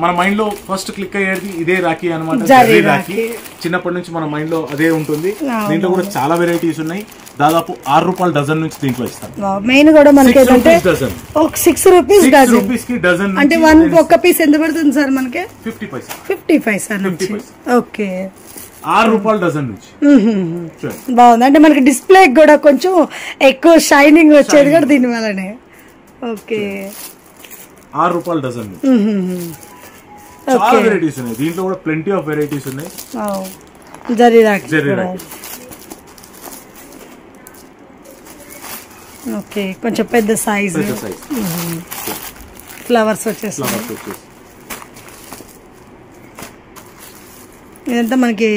మన మైండ్ లో ఫస్ట్ క్లిక్ అయ్యేది ఇదే రాఖీ అనమాట, జరీ రాఖీ. చిన్నప్పటి నుంచి మన మైండ్ లో అదే ఉంటుంది. దీంట్లో కూడా చాలా వెరైటీస్ ఉన్నాయి. దాదాపు 6 రూపాయల డజన్ నుంచి దీంట్లో ఇస్తాం. మెయిన్ కూడా మనకి 6 రూపీస్ కి డజన్ అంటే ఒక్క పీస్ ఎంత పడుతుంది సార్ మనకి? 50 పైసా నుంచి. ఓకే, 6 రూపాయల డజన్ నుంచి. బాగుంది. అంటే మనకి డిస్ప్లే కూడా కొంచెం ఎక్కువ షైనింగ్ వచ్చేది కూడా దీని వల్లనే. ఓకే, 6 రూపాయల డజన్ నుంచి చాలా వెరైటీస్ ఉన్నాయి. దీంట్లో కూడా ప్లెంటీ ఆఫ్ వెరైటీస్ ఉన్నాయి. జరీ రాఖీ. ఓకే, కొంచెం పెద్ద సైజ్ ఫ్లవర్స్ వచ్చేసి. ఇదంతా మనకి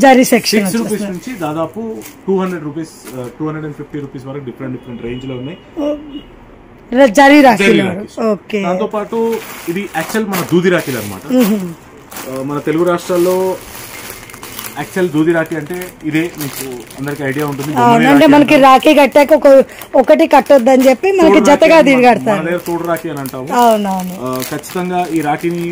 జరీ సెక్షన్. 6 రూపీస్ నుంచి దాదాపు 200 రూపీస్ 250 రూపీస్ వరకు డిఫరెంట్ రేంజ్ లో ఉన్నాయి జరీ రాఖీలు. ఓకే, దాంతో పాటు ఇది యాక్చువల్ మన దూది రాఖీలు అనమాట. మన తెలుగు రాష్ట్రాల్లో యాక్చువల్ దూది రాఖీ అంటే ఇదే, మీకు అందరికి ఐడియా ఉంటుంది. అంటే మనకి రాఖీ కట్టాక ఒకటి కట్టొద్దు అని చెప్పి మనకి జతగా దీని కడతారు, తోడు రాఖీ అని అంటాము. ఖచ్చితంగా ఈ రాఖీని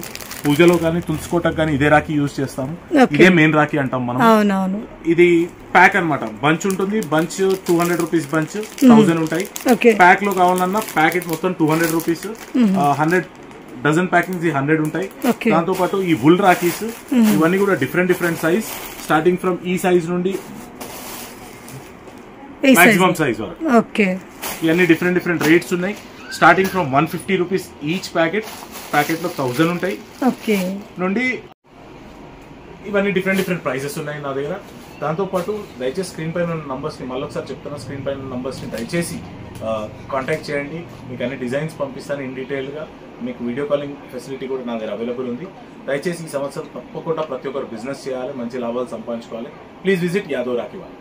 పూజలో కానీ తులుసుకోవటానికి కానీ ఇదే రాఖీ యూజ్ చేస్తాము. ఇదే మెయిన్ రాఖీ అంటాం మనం. ఇది ప్యాక్ అన్నమాట. బంచ్ ఉంటుంది. బంచ్ 200 రూపీస్, బంచ్ 1000 ఉంటాయి. ప్యాక్ లో కావాలన్నా ప్యాకెట్ మొత్తం 200 రూపీస్. 100 డజన్ ప్యాకింగ్స్ 100 ఉంటాయి. దాంతో పాటు ఈ వుల్ రాఖీస్ ఇవన్నీ కూడా డిఫరెంట్ సైజ్, స్టార్టింగ్ ఫ్రమ్ ఈ సైజ్ నుండి మాక్సిమం సైజ్ వరకు. ఇవన్నీ డిఫరెంట్ రేట్స్ ఉన్నాయి. Starting from 150 rupees each packet. Packet లో 1000 ఉంటాయి నుండి. ఇవన్నీ డిఫరెంట్ ప్రైసెస్ ఉన్నాయి నా దగ్గర. దాంతో పాటు దయచేసి స్క్రీన్ పైన ఉన్న నంబర్స్ ని మళ్ళొకసారి చెప్తున్నా. స్క్రీన్ పైన ఉన్న నంబర్స్ ని దయచేసి కాంటాక్ట్ చేయండి. మీకు అన్ని డిజైన్స్ పంపిస్తాను ఇన్ డీటెయిల్ గా. మీకు వీడియో కాలింగ్ ఫెసిలిటీ కూడా నా దగ్గర అవైలబుల్ ఉంది. దయచేసి ఈ సంవత్సరం తప్పకుండా ప్రతి ఒక్కరు బిజినెస్ చేయాలి, మంచి లాభాలు సంపాదించుకోవాలి. ప్లీజ్ విజిట్ యాదవ్ రాఖీ వాళ్ళ.